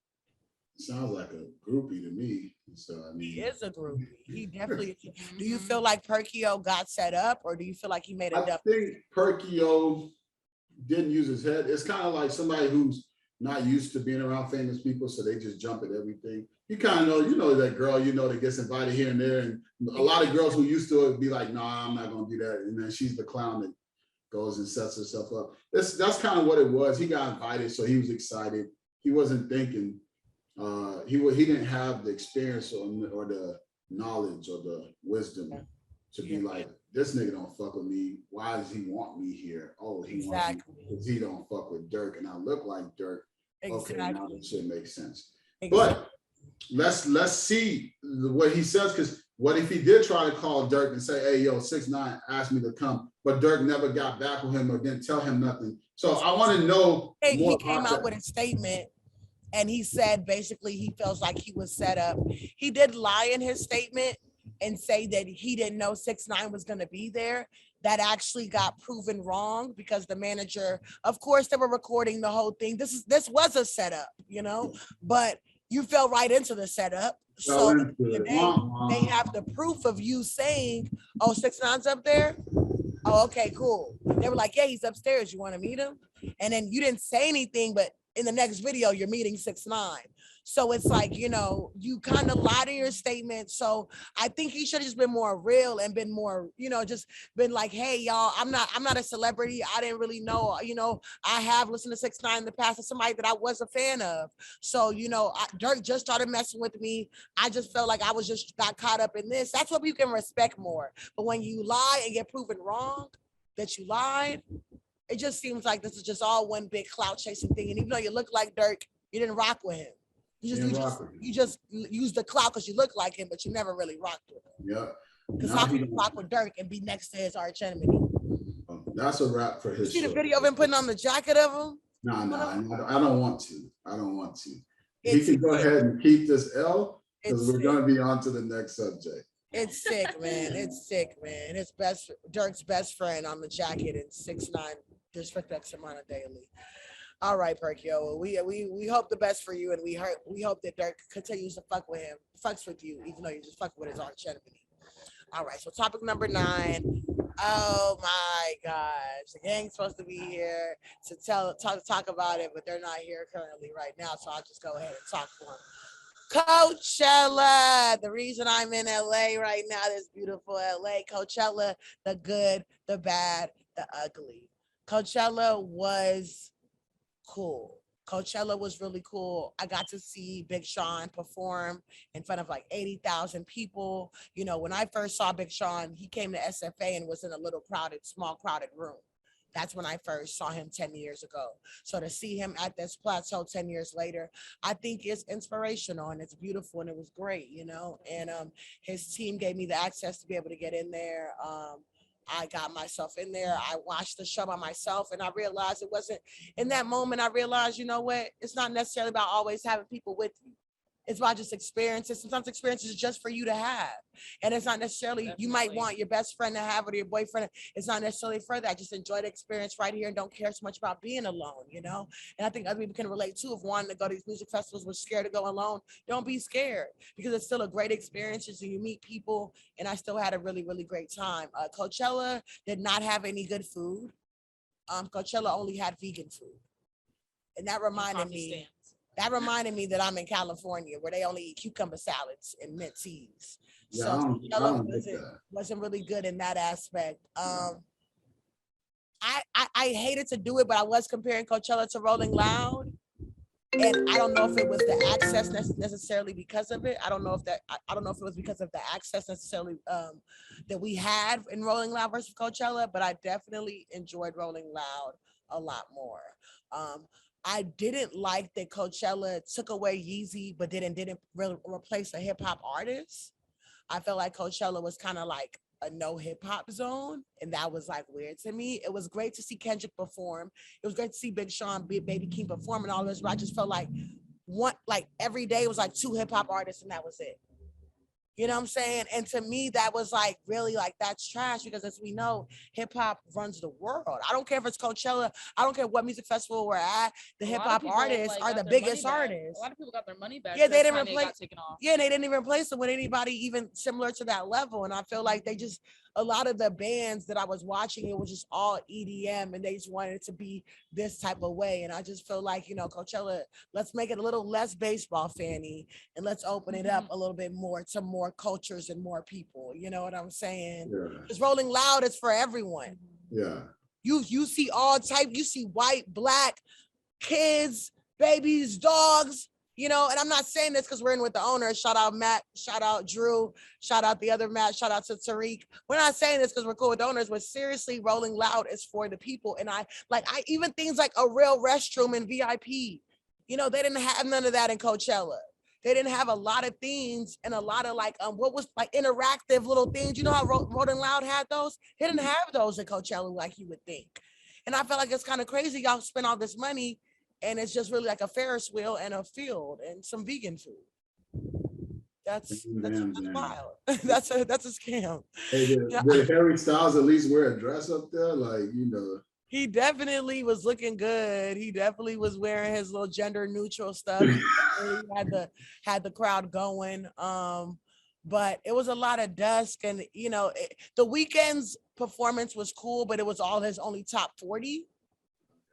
sounds like a groupie to me. So I mean, he is a groupie. He definitely is. Do you feel like Perkio got set up, or do you feel like he made a I think Perkio didn't use his head. It's kind of like somebody who's not used to being around famous people, so they just jump at everything. You kind of know, that girl, that gets invited here and there, and a lot of girls who used to it be like, nah, I'm not gonna do that, and then she's the clown that goes and sets herself up. That's kind of what it was. He got invited, so he was excited. He wasn't thinking. He didn't have the experience or the knowledge or the wisdom to be like, this nigga don't fuck with me. Why does he want me here? Oh, he wants me because he don't fuck with Dirk and I look like Dirk. Okay, now that shit makes sense. But let's see what he says, because what if he did try to call Dirk and say, hey, yo, 6ix9ine asked me to come, but Dirk never got back with him or didn't tell him nothing. So I want to know more. He came out with a statement. And he said basically he feels like he was set up. He did lie in his statement and say that he didn't know 6ix9ine was going to be there. That actually got proven wrong because the manager, of course, they were recording the whole thing. This was a setup, but you fell right into the setup. So they have the proof of you saying, oh, 6ix9ine's up there. Oh, okay, cool. They were like, yeah, he's upstairs. You want to meet him? And then you didn't say anything, but in the next video, you're meeting 6ix9ine. So it's like, you know, you kind of lied in your statement. So I think he should have just been more real and been more, you know, just been like, hey, y'all, I'm not a celebrity. I didn't really know, you know, I have listened to 6ix9ine in the past, and somebody that I was a fan of. So, you know, Dirk just started messing with me. I just felt like I was just got caught up in this. That's what we can respect more. But when you lie and get proven wrong that you lied, it just seems like this is just all one big clout chasing thing. And even though you look like Dirk, you didn't rock with him. You just use the clout because you look like him, but you never really rocked with him. Yeah. Because how can you rock with Dirk and be next to his arch enemy? That's a wrap for his. You see the video of him putting on the jacket of him? No, I don't want to. I don't want to. He can go ahead and keep this L because we're going to be on to the next subject. It's sick, man. It's sick, man. Dirk's best friend on the jacket and 6ix9ine disrespects him on a daily. All right, Perkio. We hope the best for you, and we hope that Dirk continues to fucks with you, even though you just fuck with his arch enemy. All right, so topic number 9. Oh my gosh, the gang's supposed to be here to talk about it, but they're not here currently right now. So I'll just go ahead and talk for them. Coachella. The reason I'm in LA right now, this beautiful LA. Coachella, the good, the bad, the ugly. Coachella was cool. Coachella was really cool. I got to see Big Sean perform in front of like 80,000 people. You know, when I first saw Big Sean, he came to SFA and was in a little small crowded room. That's when I first saw him 10 years ago. So to see him at this plateau 10 years later, I think it's inspirational and it's beautiful and it was great, you know. And his team gave me the access to be able to get in there. I got myself in there. I watched the show by myself and I realized it wasn't, in that moment, I realized, you know what? It's not necessarily about always having people with you. It's about just experiences. Sometimes experiences is just for you to have. And it's not necessarily, definitely. You might want your best friend to have it or your boyfriend. It's not necessarily for that. Just enjoy the experience right here and don't care so much about being alone, you know? And I think other people can relate too. If wanting to go to these music festivals was scared to go alone, don't be scared because it's still a great experience and you meet people. And I still had a really, really great time. Coachella did not have any good food. Coachella only had vegan food. And that reminded me. That reminded me that I'm in California where they only eat cucumber salads and mint teas. Yeah, so I wasn't really good in that aspect. I hated to do it, but I was comparing Coachella to Rolling Loud. And I don't know if it was the access necessarily because of it. I don't know if it was because of the access necessarily that we had in Rolling Loud versus Coachella, but I definitely enjoyed Rolling Loud a lot more. I didn't like that Coachella took away Yeezy, but didn't really replace a hip hop artist. I felt like Coachella was kind of like a no hip hop zone, and that was like weird to me. It was great to see Kendrick perform. It was great to see Big Sean, Baby Keem perform and all this, but I just felt like every day was like 2 hip hop artists and that was it. You know what I'm saying? And to me, that was like really like that's trash because as we know, hip hop runs the world. I don't care if it's Coachella. I don't care what music festival we're at. The hip hop artists are the biggest artists. A lot of people got their money back. Yeah, they didn't replace. Yeah, they didn't even replace it with anybody even similar to that level. And I feel like a lot of the bands that I was watching, it was just all EDM and they just wanted it to be this type of way. And I just feel like, you know, Coachella, let's make it a little less baseball fanny and let's open it up a little bit more to more cultures and more people. You know what I'm saying? Because Rolling Loud is for everyone. Yeah. You see all type, you see white, black, kids, babies, dogs. You know, and I'm not saying this because we're in with the owner. Shout out Matt, shout out Drew, shout out the other Matt, shout out to Tariq. We're not saying this because we're cool with the owners, but seriously, Rolling Loud is for the people. And I even things like a real restroom and VIP, you know, they didn't have none of that in Coachella. They didn't have a lot of things and a lot of what was like interactive little things. You know how Rolling Loud had those? They didn't have those in Coachella like you would think. And I felt like it's kind of crazy. Y'all spend all this money and it's just really like a Ferris wheel and a field and some vegan food. That's wild. that's a scam. Hey, did Harry Styles at least wear a dress up there? Like, you know. He definitely was looking good. He definitely was wearing his little gender neutral stuff. He had the crowd going. But it was a lot of dusk and, you know, the Weeknd's performance was cool, but it was all his only top 40.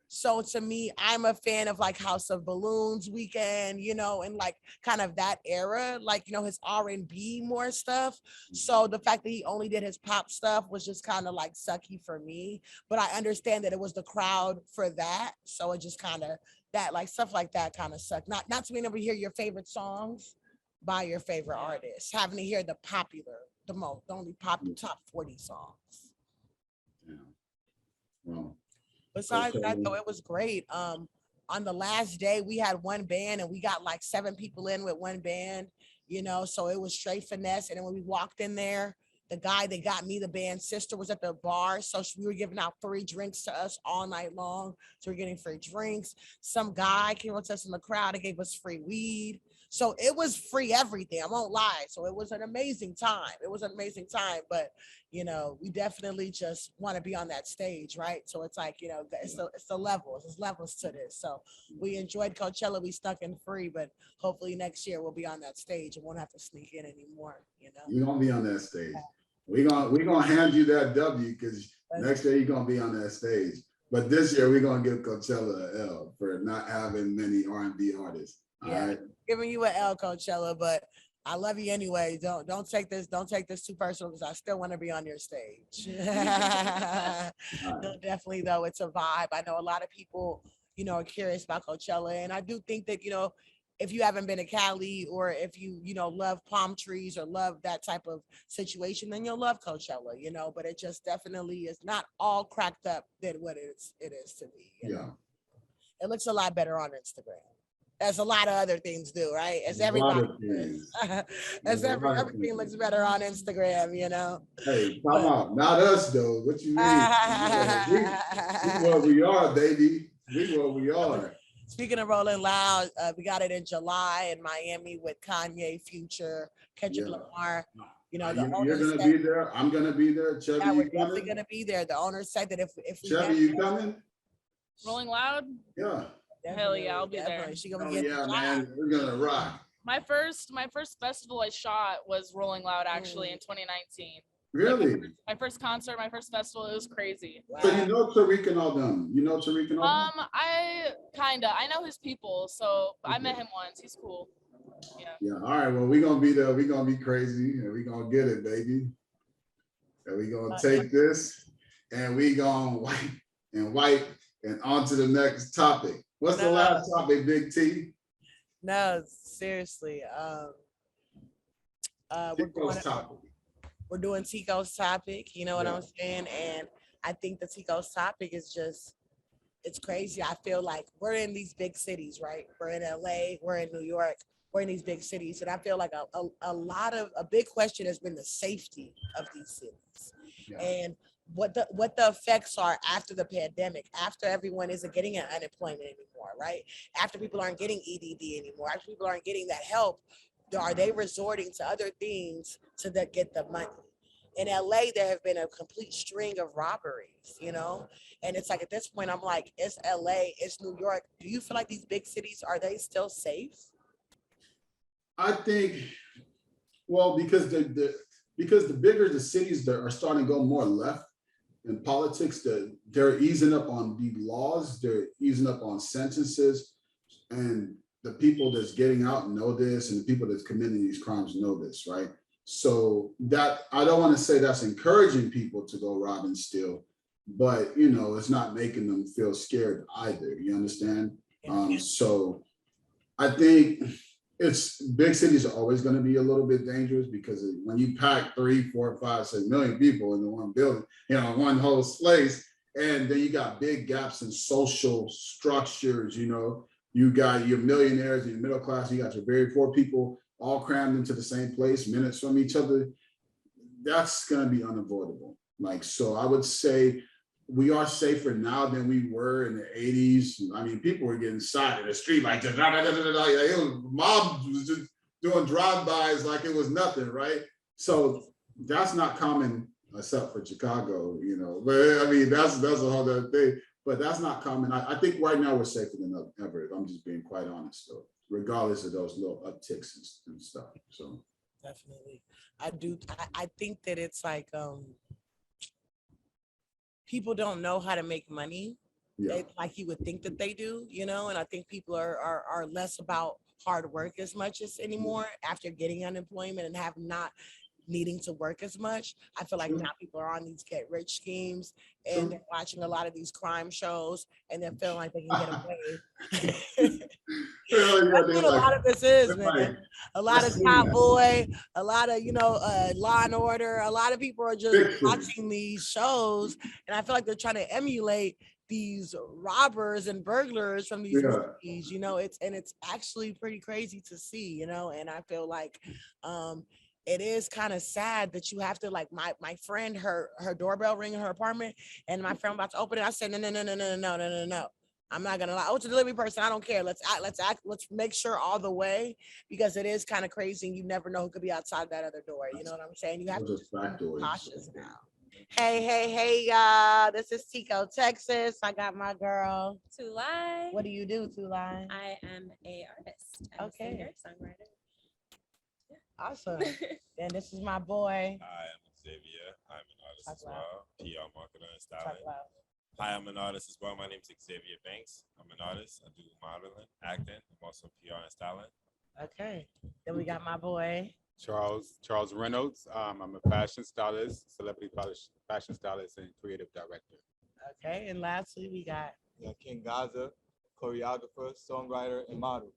So to me, I'm a fan of like House of Balloons weekend, you know, and like kind of that era, like, you know, his R&B more stuff. So the fact that he only did his pop stuff was just kind of like sucky for me. But I understand that it was the crowd for that. So it just kind of that like stuff like that kind of sucked. Not to be able to hear your favorite songs by your favorite artist, having to hear the only top 40 songs. Yeah. Well, Besides that, okay. though, it was great. On the last day, we had one band and we got like 7 people in with one band, you know, so it was straight finesse. And then when we walked in there, the guy that got me the band's sister was at the bar. So we were giving out free drinks to us all night long. So we're getting free drinks. Some guy came up to us in the crowd and gave us free weed. So it was free everything. I won't lie. So it was an amazing time. It was an amazing time. But, you know, we definitely just want to be on that stage, right? So it's like, you know, it's the levels. There's levels to this. So we enjoyed Coachella. We stuck in free, but hopefully next year we'll be on that stage and won't have to sneak in anymore, you know? You're gonna be on that stage. We're gonna hand you that W because next year you're gonna be on that stage. But this year we're gonna give Coachella an L for not having many R&B artists. All right. Giving you an L, Coachella, but I love you anyway. Don't take this too personal because I still want to be on your stage. No, definitely though, it's a vibe. I know a lot of people, you know, are curious about Coachella, and I do think that, you know, if you haven't been to Cali or if you know, love palm trees or love that type of situation, then you'll love Coachella, you know, but it just definitely is not all cracked up than what it is to me. You know? It looks a lot better on Instagram. As a lot of other things do, right? As everybody everything looks better on Instagram, you know. Hey, come on, not us though. What you mean? We what we are, baby. We what we are. Speaking of Rolling Loud, we got it in July in Miami with Kanye, Future, Kendrick Lamar. You know, you're gonna be there. I'm gonna be there. Chevy, yeah, we're definitely gonna be there. The owner said that if we Chevy, you coming? Rolling Loud? Yeah. Hell yeah, I'll be there. She gonna get man, we're gonna rock. My first festival I shot was Rolling Loud actually in 2019. Really? Like my first concert, my first festival, it was crazy. Wow. So you know Tariq and all them? You know Tariq and all them? I know his people, so I met him once. He's cool. Yeah. All right. Well, we're gonna be there. We're gonna be crazy, and we're gonna get it, baby. And we're gonna take this, and we gonna wipe and on to the next topic. What's the last topic, Big T? No, seriously. We're doing Tiko's topic. You know what I'm saying? And I think the Tiko's topic is just, it's crazy. I feel like we're in these big cities, right? We're in LA, we're in New York, we're in these big cities. And I feel like a big question has been the safety of these cities. Yeah. And what the effects are after the pandemic, after everyone isn't getting an unemployment anymore, right? After people aren't getting EDD anymore, after people aren't getting that help, are they resorting to other things to get the money? In LA, there have been a complete string of robberies, you know? And it's like, at this point, I'm like, it's LA, it's New York. Do you feel like these big cities, are they still safe? I think, well, because the bigger the cities that are starting to go more left in politics, they're easing up on the laws, they're easing up on sentences, and the people that's getting out know this, and the people that's committing these crimes know this, right? So that, I don't want to say that's encouraging people to go rob and steal, but you know, it's not making them feel scared either. You understand? So I think big cities are always going to be a little bit dangerous because when you pack 3, 4, 5, 6 million people into one building, you know, one whole place, and then you got big gaps in social structures, you know, you got your millionaires, your middle class, you got your very poor people all crammed into the same place, minutes from each other. That's going to be unavoidable. Like, so I would say we are safer now than we were in the 80s. I mean, people were getting shot in the street like just, mob was just doing drive-bys like it was nothing, right? So that's not common except for Chicago, you know. But I mean, that's a whole other thing. But that's not common. I think right now we're safer than ever. If I'm just being quite honest, though, regardless of those little upticks and stuff. So definitely, I think that it's like people don't know how to make money Yeah. like you would think that they do, you know. And I think people are less about hard work as much as anymore after getting unemployment and have not needing to work as much. I feel like True. now people are on these get rich schemes and True. they're watching a lot of these crime shows and they're feeling like they can get away. Hell yeah, That's they're what a like- lot of this is, they're man. like, A lot of I've seen Top that. Boy, a lot of, Law and Order. A lot of people are just Fiction. watching these shows, and I feel like they're trying to emulate these robbers and burglars from these Yeah. movies. It's actually pretty crazy to see, and I feel like it is kind of sad that you have to, like, my friend, her doorbell ring in her apartment, and my friend about to open it. I said, no. I'm not gonna lie. Oh, it's a delivery person. I don't care. Let's make sure all the way, because it is kind of crazy and you never know who could be outside that other door. You know what I'm saying? You have to Those be are factoids. cautious now. Hey, y'all. This is Tiko, Texas. I got my girl. Tulai. What do you do, Tulai? I am a artist. I'm Okay. a singer, songwriter. Awesome. And this is my boy. Hi, I'm Xavier. I'm an artist Talk as well. PR marketer and Talk styling. loud. Hi, I'm an artist as well. My name is Xavier Banks. I'm an artist. I do modeling, acting. I'm also PR and styling. Okay. Then we got my boy. Charles Reynolds. I'm a fashion stylist, celebrity fashion stylist, and creative director. Okay. And lastly, we got. King Gaza, choreographer, songwriter, and model.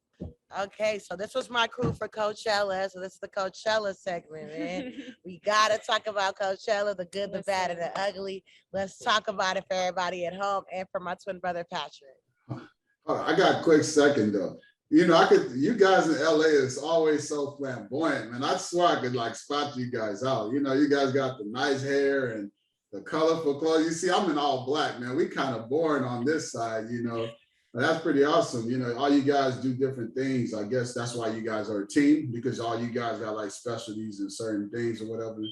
Okay, so this was my crew for Coachella. So this is the Coachella segment, man. We gotta talk about Coachella, the good, the bad, and the ugly. Let's talk about it for everybody at home and for my twin brother Patric. I got a quick second though. You guys in LA is always so flamboyant, man. I swear I could like spot you guys out. You guys got the nice hair and the colorful clothes. You see, I'm in all black, man. We kind of boring on this side, But that's pretty awesome. All you guys do different things. I guess that's why you guys are a team, because all you guys got like specialties in certain things or whatever.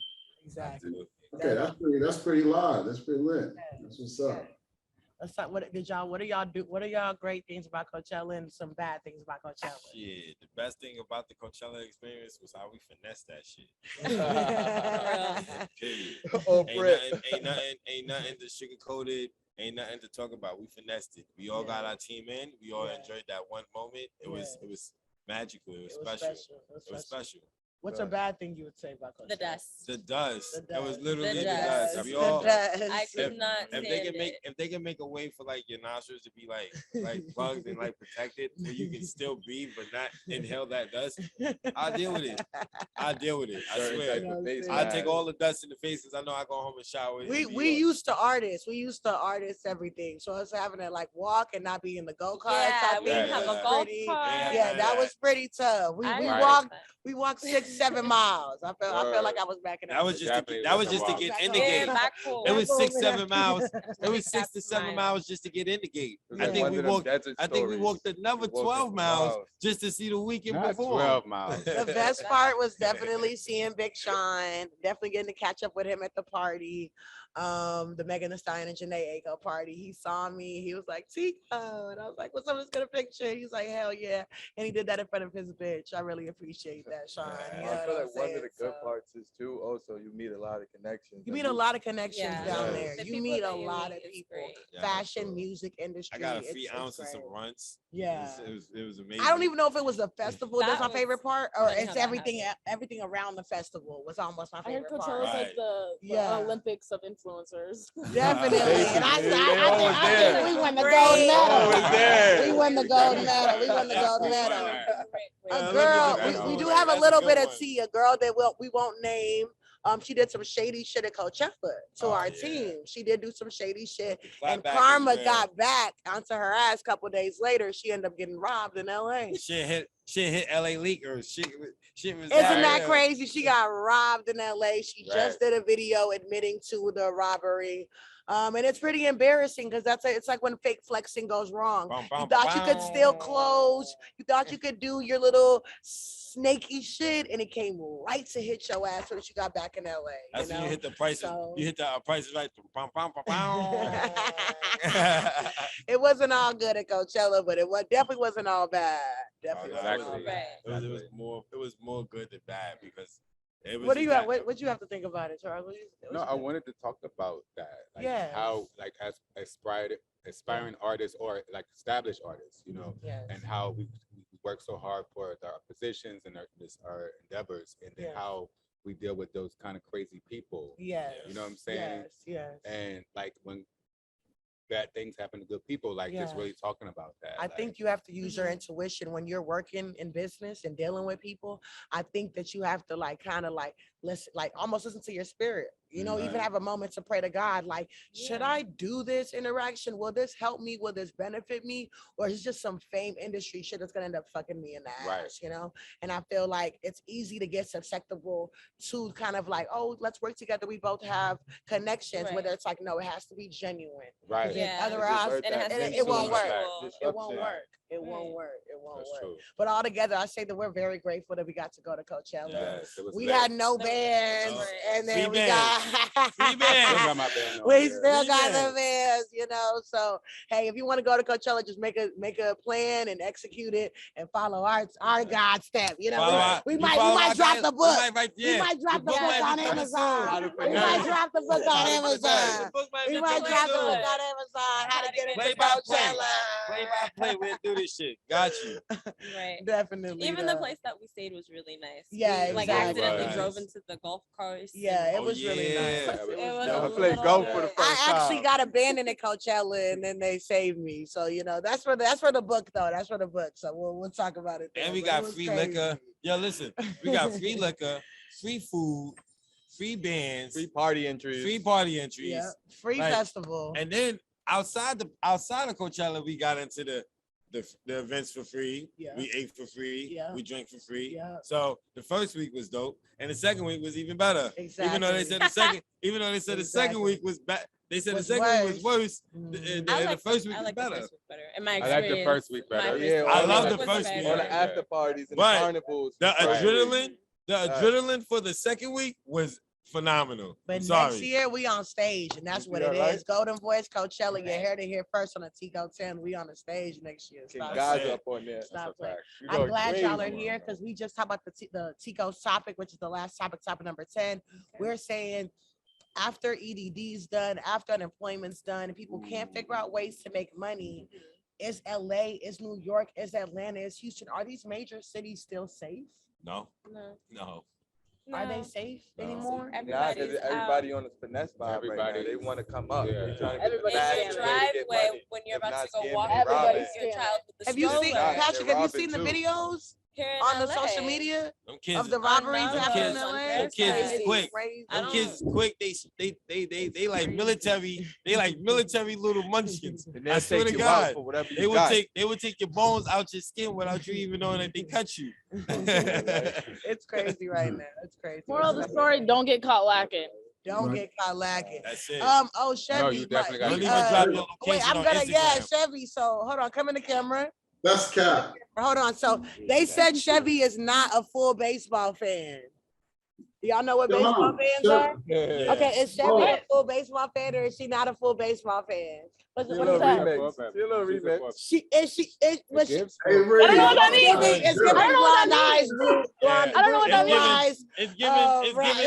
Exactly. Okay, that's pretty live. That's pretty lit. That's what's up. Let's talk. What do y'all do? What are y'all great things about Coachella and some bad things about Coachella? Shit, the best thing about the Coachella experience was how we finessed that shit. Period. Oh, Ain't nothing to sugarcoat it. Ain't nothing to talk about. We finessed it. We all got our team in. We all enjoyed that one moment. It was magical. It was special. It was special. What's a bad thing you would say about Coachella? The dust. The dust. The It was dust. literally the dust. dust. We The all. dust. I could not If stand they can make it. a way for like your nostrils to be like plugged and like protected, so you can still breathe but not inhale that dust, I'll deal with it. I swear. I take all the dust in the faces. I know I go home and shower. and be We all- used to artists. We used to artists everything. So us having to like walk and not be in the go-kart. Yeah, we didn't have a Yeah. golf pretty- cart. Yeah, that was pretty tough. We I we walked 6-7 miles. I felt like I was back in That was just to Definitely that was wasn't just to wild. get Back in home. the Yeah, gate. back home. It was Back 6-7 home. miles. It was That's 6 to 7 mine. miles just to get in the gate. Yeah. I think we walked. I think we walked another 12 miles miles. just to see the weekend Not perform. 12 miles. The best part was definitely seeing Big Sean. Definitely getting to catch up with him at the party. The Megan Thee Stallion and Janae Aiko party. He saw me. He was like, Tiko. And I was like, what's up? Let's get a picture. He's like, hell yeah. And he did that in front of his bitch. I really appreciate that, Sean. Yeah. You I know feel what like I'm one of saying? the good So, parts is too, also you meet a lot of connections. you meet a lot of connections Yeah. down Yes. there. The You people meet a that you lot meet of is people. great. Yeah, Fashion, so music industry. I got a free it's ounce and some great. runs. Yeah. It was amazing. I don't even know if it was a festival. That's That my was favorite part, or funny how it's that everything. happened. Everything around the festival was almost my I heard favorite Coachella's part. like Right. the Yeah. Olympics of influencers. Definitely, and I Always think there. we won the gold Great. medal. Always there. We won the gold medal. We won the gold medal. Yeah, A look girl, at that. we do Right, have a that's a little good bit of one. tea. A girl that we won't name. She did some shady shit at Coachella to Oh, our yeah. team. She did do some shady shit, Clap and back is karma real. got back onto her ass a couple days later. She ended up getting robbed in LA. Shit hit LA leakers. Shit was. Isn't that real. crazy? She got robbed in LA. She just did a video admitting to the robbery. And it's pretty embarrassing because it's like when fake flexing goes wrong. Bum, You bum, thought you could steal bum. clothes. You thought you could do your little snaky shit, and it came right to hit your ass when you got back in LA. That's you when know? you hit the prices. So- You hit the prices right. Bum, bum, bum, bum. It wasn't all good at Coachella, but it definitely wasn't all bad. Definitely Oh, no, wasn't all exactly. bad. It was more good than bad because It was What do you just have? What you have to think about it, Charles? No, I wanted to talk about that. Like Yes. how, like, as aspiring artists or like established artists, you know, Yes. and how we work so hard for our positions and our endeavors, and then Yes. how we deal with those kind of crazy people. Yes. You know what I'm saying? Yes. And like when bad things happen to good people, like just Yeah. really talking about that. I like, think you have to use your intuition when you're working in business and dealing with people. I think that you have to like kind of like listen, like almost listen to your spirit. You know, even Right. have a moment to pray to God. Like, should I do this interaction? Will this help me? Will this benefit me? Or is it just some fame industry shit that's gonna end up fucking me in the ass? Right. You know? And I feel like it's easy to get susceptible to kind of like, oh, let's work together. We both have connections. Right. Whether it's like, no, it has to be genuine. Right. Yeah. Otherwise, And it has to be it won't work. mutual. It won't Right. work. It Right. won't work. It won't That's work. true. But all together, I say that we're very grateful that we got to go to Coachella. Yes, it was We lit. had no No, bands, right. and then Free we bands. got Free bands. Still got my band on we there. still Free got the bands. bands, you know. So hey, if you want to go to Coachella, just make a plan and execute it and follow our God step. You know, Follow our- we you might follow our drop guys- the we book. might write- We yeah, might drop the book might be on coming Amazon. soon. We might drop the book on Amazon. The book might We be might coming drop the soon. book on Amazon. How to get Play into by play. Coachella. Play by play. We'll do this shit. Got you. Right. Definitely. Even the though. place that we stayed was really nice. Yeah, We, like exactly. accidentally Nice. drove into the golf course. Yeah, it Oh, was really yeah. nice. Yeah, It was I a played little golf for the bit- first I actually time. got abandoned at Coachella, and then they saved me. So you know, that's for the book though. That's for the book. So we'll talk about it. And there, we but it got was free crazy. liquor. Yo, listen, we got free liquor, free food, free bands, Free party entries. free party entries. Yeah, free Like, festival. And then outside of Coachella, we got into the events for free. Yeah. We ate for free. Yeah. We drank for free. Yeah. So the first week was dope, and the second week was even better. Exactly. Even though they said the second week was bad. They said Was the second week was worse. Mhm. I And like the first week I was like the better. first week better. In my I experience. like the first week my better. first Yeah, week I love the was first better. week. All the after parties and But the carnivals. The Right. the adrenaline for the second week was phenomenal. But I'm sorry. next year we on stage, and that's You what see it that, is. Golden Voice Coachella. You Right. heard it here first on the Tiko 10. We on the stage next year. King Stop guys playing. up on there. Stop playing. We I'm going glad crazy. y'all are here because we just talked about the Tico's topic, which is the last topic number 10. We're saying after EDD's done, after unemployment's done, and people can't figure out ways to make money, is LA, is New York, is Atlanta, is Houston, are these major cities still safe? No, No. no. Are No. they safe No. anymore? Nah, Everybody's because everybody on the finesse vibe right now. Everybody- They want to come up. Yeah. They trying to get Everybody- the bag In and your they wanna get driveway money. when you're If about not to go scamming, walk they your robbing. child with the Have you seen, stroller. Patrick, They're have you seen the robbing too. videos Here in on the LA. social media Them kids, of the robberies Numbers, happening in kids- LA? them kids is It's quick. crazy. I them don't- kids is quick. They like military. They like military little munchkins. And I they'll swear to take you out God, for whatever you they would got. take your bones out your skin without you even knowing that they cut you. It's crazy right now. It's crazy. Moral of the story: don't get caught lacking. Don't get caught lacking. That's it. Oh, Chevy. No, you definitely my- gotta Don't be even uh, drop your Wait, location I'm on gonna, yeah, Instagram. Chevy. So hold on, come in the camera. That's cap. Hold on. So they said Chevy is not a full baseball fan. Y'all know what Come baseball on, fans are? Yeah. Okay, is Chevy Oh. a full baseball fan or is she not a full baseball fan? What's See a what little is that? remix. See a little remix. She was she, Hey, Ray. I don't know what that means. it's Yeah. giving I don't know what blonde that eyes, blonde, I don't know what that blue means. eyes. It's giving.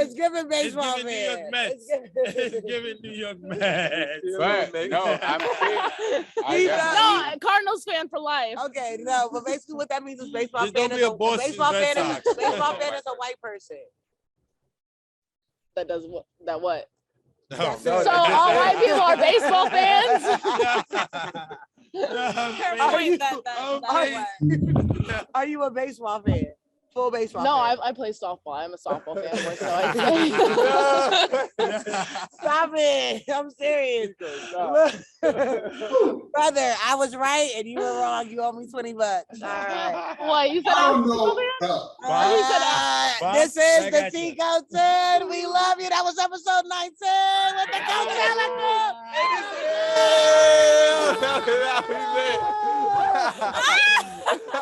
It's giving baseball New York fan. Mets. It's giving- It's giving New York Mets. But no, I'm saying, He No, Cardinals fan for life. Okay, no, but basically what that means is baseball Just fan don't is be a Boston baseball Red fan is Sox. baseball fan is a white person. That does what? That what? No. So So all white people are baseball fans. Her No. point that Okay. Are you a baseball fan? Full baseball No, fan? I play softball. I'm a softball fan. So I Stop it. I'm serious. Look, brother, I was right and you were wrong. You owe me $20. All right. what you said? I I'm don't a know. football fan? Bob, This is I the got you. Tico 10. We love you. That was episode 19 with the Coachella crew. Yeah.